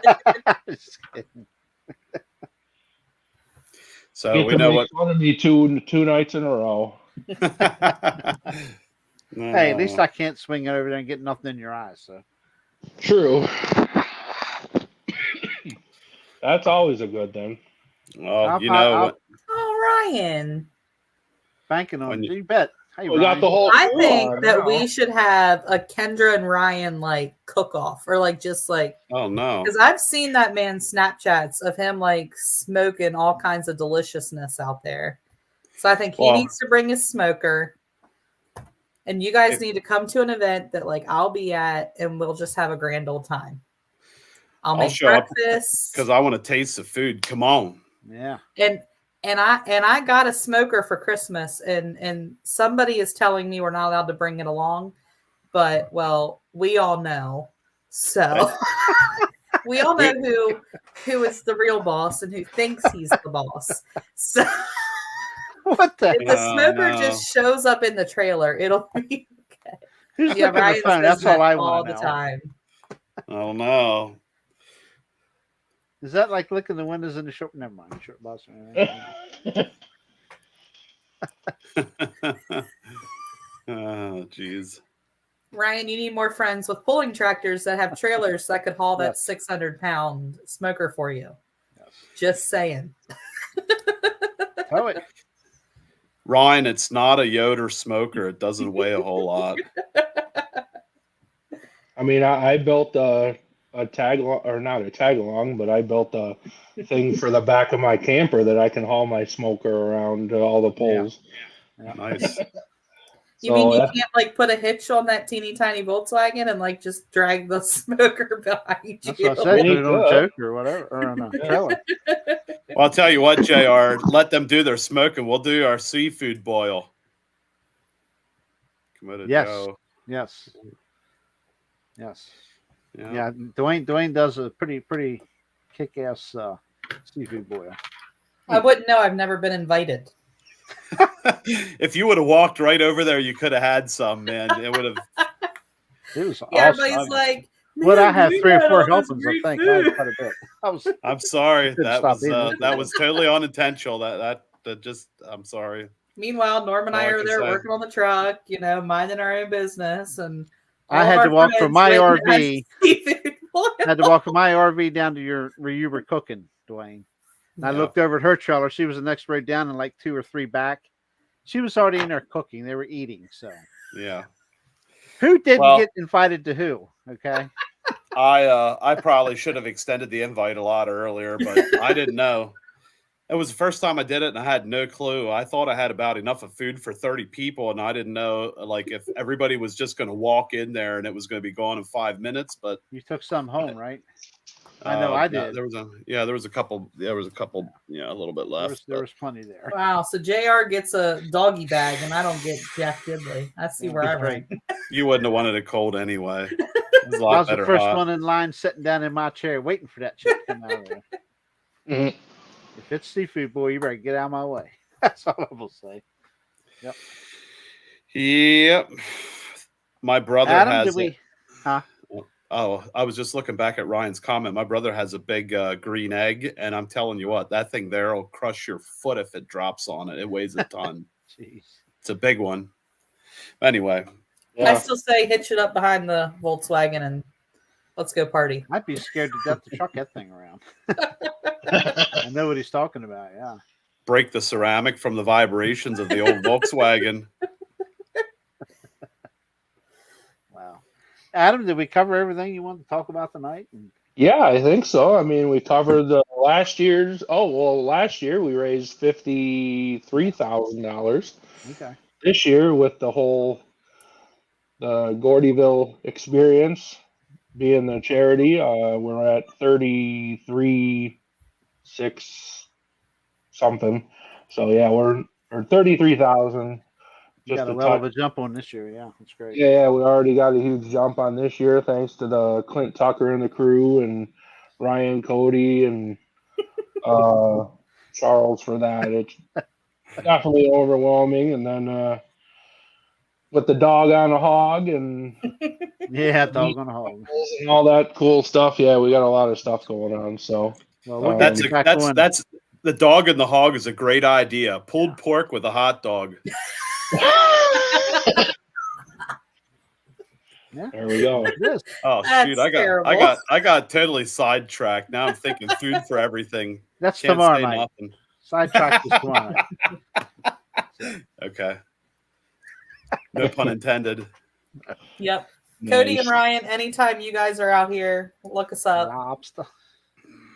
Just kidding. So Get we to know make what. fun of me two nights in a row. Hey, at least I can't swing it over there and get nothing in your eyes. So True. That's always a good thing. Well, you know what? Oh, Ryan. banking on When you bet. Hey, We got Ryan. the whole. I crew think on that now. we should have a Kendra and Ryan like cook off or like just like Oh no. because I've seen that man's Snapchats of him like smoking all kinds of deliciousness out there. So I think he Well- needs to bring his smoker. And you guys If- need to come to an event that like I'll be at and we'll just have a grand old time. I'll make show up breakfast. Because I want to taste the food. Come on. Yeah. And I got a smoker for Christmas and somebody is telling me we're not allowed to bring it along, but well, we all know. So we all know who is the real boss and who thinks he's the boss. So What the? if the Oh, smoker no. just shows up in the trailer, it'll be okay. Who's Yeah, looking at the Ryan phone? says That's all that I all want the to know. time. Oh no. Is that like licking the windows in the short? Never mind. Short boss. Oh jeez. Ryan, you need more friends with pulling tractors that have trailers that could haul that Yes. 600-pound smoker for you. Yes. Just saying. Tell it. Ryan, it's not a Yoder smoker. It doesn't weigh a whole lot. I mean, I built a tag or not a tag along, but I built a thing for the back of my camper that I can haul my smoker around all the poles. Yeah. Nice. You mean you that- can't like put a hitch on that teeny tiny Volkswagen and like just drag the smoker behind That's you? what I said. Put Pretty it on a good. joke or whatever, or on a trailer. Well, I'll tell you what, JR, let them do their smoking. We'll do our seafood boil. Come on, Yes. Joe. Yes. Yes. Yeah. Yeah. Dwayne does a pretty kick-ass seafood boil. I wouldn't know. I've never been invited. If you would have walked right over there, you could have had some, man. It would have. It was Yeah, awesome. everybody's like, What I had "Man, 3 or you had 4 all this helpings, I great think. food." I had quite a bit. I was I'm sorry. Couldn't That stop was eating. that was totally unintentional. That just. I'm sorry. Meanwhile, Norm and All I I are can there say. working on the truck, minding our own business, and I all had of to our walk from friends my went and had RV. seafood boil. Had to walk from my RV down to where you were cooking, Dwayne. And I Yeah. looked over at her trailer. She was the next row down and like 2 or 3 back. She was already in there cooking. They were eating. So Yeah. who didn't Well- get invited to who? Okay. I probably should have extended the invite a lot earlier, but I didn't know. It was the first time I did it, and I had no clue. I thought I had about enough of food for 30 people, and I didn't know like if everybody was just going to walk in there and it was going to be gone in 5 minutes. But You took some home, right? I know I did. There was a couple. There was a couple. Yeah, a little bit left. There was plenty there. Wow, so JR gets a doggy bag, and I don't get Jack Diddley. I see where I rank. You wouldn't have wanted it cold anyway. It was a I lot was the better first hot. one in line sitting down in my chair waiting for that shit to come out of there. Mhm. If it's seafood, boy, you better get out of my way. That's all I will say. Yep. My brother Adam, has. did we? Oh, I was just looking back at Ryan's comment. My brother has a big green egg, and I'm telling you what, that thing there will crush your foot if it drops on it. It weighs a ton. Jeez. It's a big one. Anyway, I Yeah. still say hitch it up behind the Volkswagen and let's go party. I'd be scared to death to truck that thing around. I know what he's talking about. Yeah. break the ceramic from the vibrations of the old Volkswagen. Wow. Adam, did we cover everything you wanted to talk about tonight? Yeah, I think so. I mean, we covered the last year's. Oh, well, last year we raised $53,000. Okay. This year with the whole, the Gordyville experience being the charity. We're at 33,600 something. So yeah, we're 33,000. You Just got a a well of touch. a jump on this year. Yeah, that's great. Yeah, we already got a huge jump on this year thanks to the Clint Tucker and the crew and Ryan Cody and Charles for that. It's definitely overwhelming. And then with the dog on a hog and Yeah, dog on a hog. and all that cool stuff. Yeah, we got a lot of stuff going on. So Well, we'll get That's you back on. that's the dog and the hog is a great idea. Pulled pork with a hot dog. Yeah, there we go. it is. Oh That's shoot, terrible. I got totally sidetracked. Now I'm thinking food for everything. That's Can't tomorrow say night. nothing. Sidetrack this tomorrow night. Okay. No pun intended. Yep. Cody Nice. and Ryan, anytime you guys are out here, look us up. Lobster.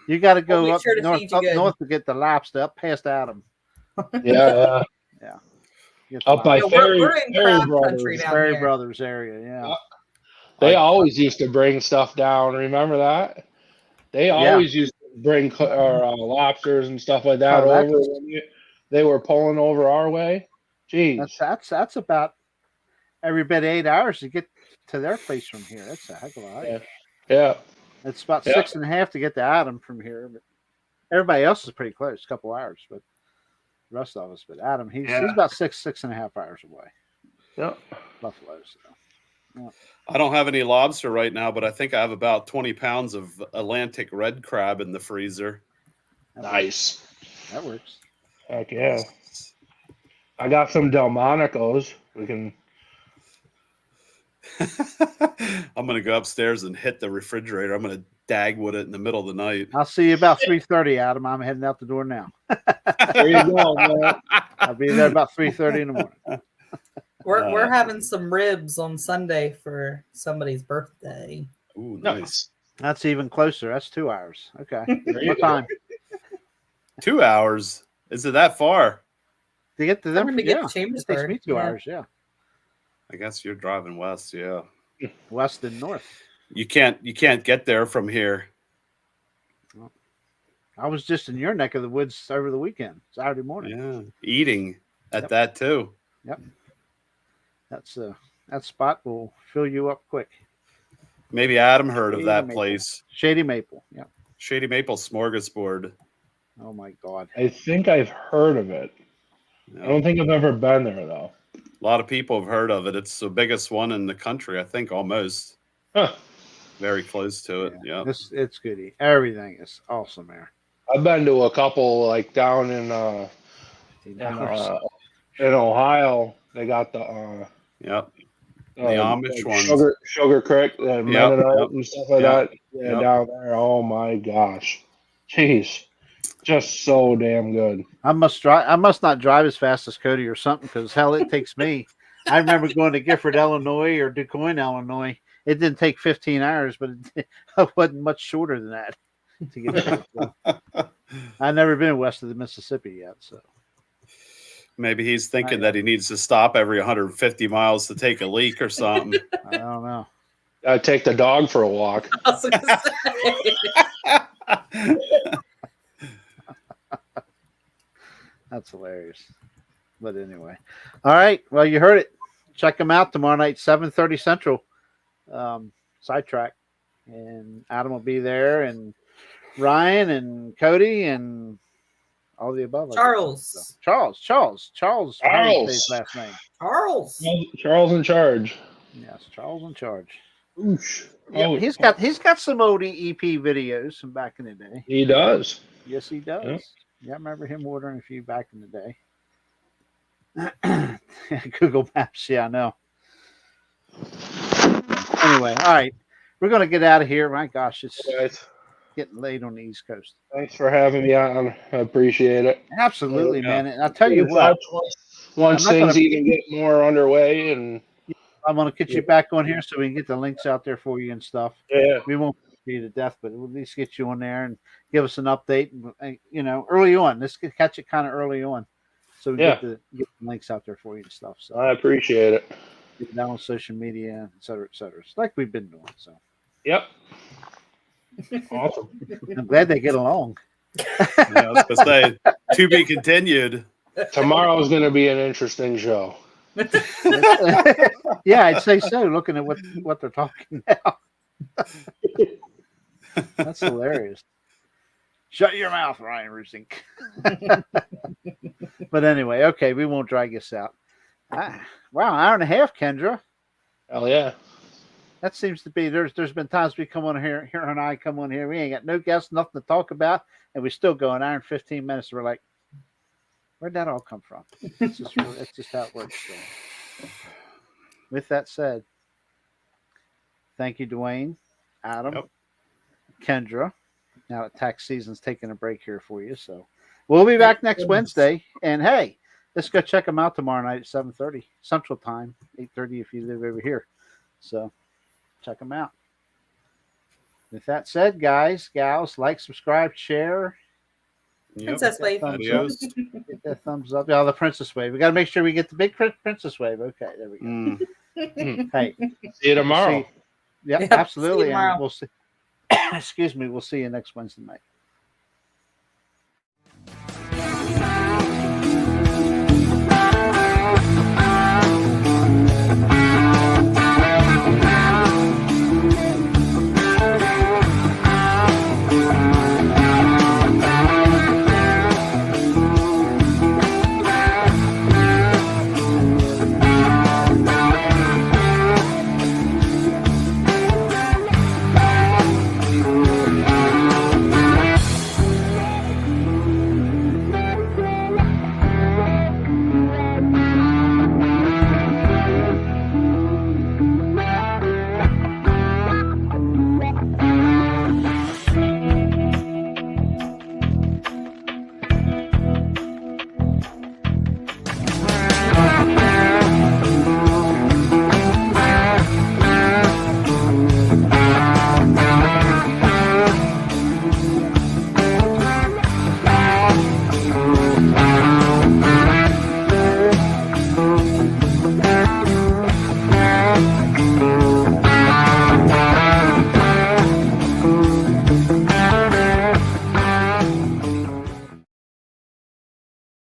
You got to We'll go make up sure to north, feed you up good. north to get the lobster up past Adam. Yeah, Get the up by lobster. Yeah, Ferry, we're in Ferry crab Brothers. country down Ferry here. Brothers area. Yeah. They always used to bring stuff down. Remember that? They always used to bring lobsters and stuff like that Oh, over that's- when they were pulling over our way. Jeez. That's about every bit 8 hours to get to their place from here. That's a heck of a hike. Yeah. It's about Yeah. 6.5 to get to Adam from here, but everybody else is pretty close, a couple hours. But the rest of us, but Adam, he's about 6.5 hours away. Yeah. Buffalo. So. I don't have any lobster right now, but I think I have about 20 pounds of Atlantic red crab in the freezer. Nice. That works. Heck yeah. I got some Delmonicos. We can. I'm gonna go upstairs and hit the refrigerator. I'm gonna dagwood it in the middle of the night. I'll see you about 3:30, Adam. I'm heading out the door now. There you go, man. I'll be there about 3:30 in the morning. We're having some ribs on Sunday for somebody's birthday. Ooh, nice. That's even closer. That's 2 hours. Okay. There you What go. time? 2 hours? Is it that far? To get to I'm them? going to Yeah. get to It takes Chambersburg. me 2 Yeah. hours. Yeah. I guess you're driving west. Yeah, West and north. you can't get there from here. I was just in your neck of the woods over the weekend, Saturday morning. Yeah, eating at Yep. that too. That spot will fill you up quick. Maybe Adam heard of Shady that Maple. place. Shady Maple. Yeah. Shady Maple Smorgasbord. Oh my God. I think I've heard of it. I don't think I've ever been there though. A lot of people have heard of it. It's the biggest one in the country, I think, almost. Huh. Very close to it. Yeah. It's goody. Everything is awesome there. I've been to a couple like down in Ohio. They got the Yep. Amish like ones. Sugar Creek, Mennonite and stuff like Yep. that. Yeah, Yep. down there. Oh my gosh, jeez, just so damn good. I must not drive as fast as Cody or something, because hell, it takes me. I remember going to Gifford, Illinois, or DuQuoin, Illinois. It didn't take 15 hours, but it wasn't much shorter than that to get there. So. I've never been west of the Mississippi yet, so Maybe he's thinking that he needs to stop every 150 miles to take a leak or something. I don't know. I take the dog for a walk. I was gonna say. That's hilarious. But anyway, all right. Well, you heard it. Check them out tomorrow night, 7:30 Central. Sidetrack, and Adam will be there, and Ryan and Cody and all the above. I guess. Charles. How do you say his last name? Charles. In charge. Yes, Charles in charge. Oosh. Yeah, Oh, he's got some old EEP videos from back in the day. He does. Yes, he does. Yeah. Yeah, I remember him ordering a few back in the day. Google Maps, yeah, I know. Anyway, all right. We're going to get out of here. My gosh, it's Guys, getting late on the East Coast. thanks for having me on. I appreciate it. Absolutely, Yeah. man. And I'll tell you what, Once I'm not things gonna- even get more underway, and I'm going to get you back on here so we can get the links out there for you and stuff. yeah, We won't be to death, but we'll at least get you on there and give us an update. Early on. Let's catch it kind of early on, so we Yeah. get the links out there for you and stuff. So, I appreciate it. Get it down on social media, et cetera, et cetera. It's like we've been doing. So Yep. Awesome. I'm glad they get along. I was gonna say, to be continued. Tomorrow's going to be an interesting show. Yeah, I'd say so. Looking at what they're talking now, that's hilarious. Shut your mouth, Ryan Rusink. But anyway, okay, we won't drag this out. Wow, hour and a half, Kendra. Hell yeah. That seems to be there's been times we come on here and I come on here, we ain't got no guests, nothing to talk about, and we still go an hour and 15 minutes. We're like, where'd that all come from? It's just how it works. So. With that said, thank you, Dwayne, Adam, Kendra. Now that tax season's taking a break here for you, so we'll be back next Wednesday. And hey, let's go check them out tomorrow night at 7:30 Central Time, 8:30 if you live over here. So check them out. With that said, guys, gals, like, subscribe, share. Princess wave. Adios. Get that thumbs up. Yeah, the princess wave. We got to make sure we get the big princess wave. Okay, there we go. Hey, See you tomorrow. Yeah, Yep, absolutely. see you tomorrow. And we'll see. Excuse me. We'll see you next Wednesday night.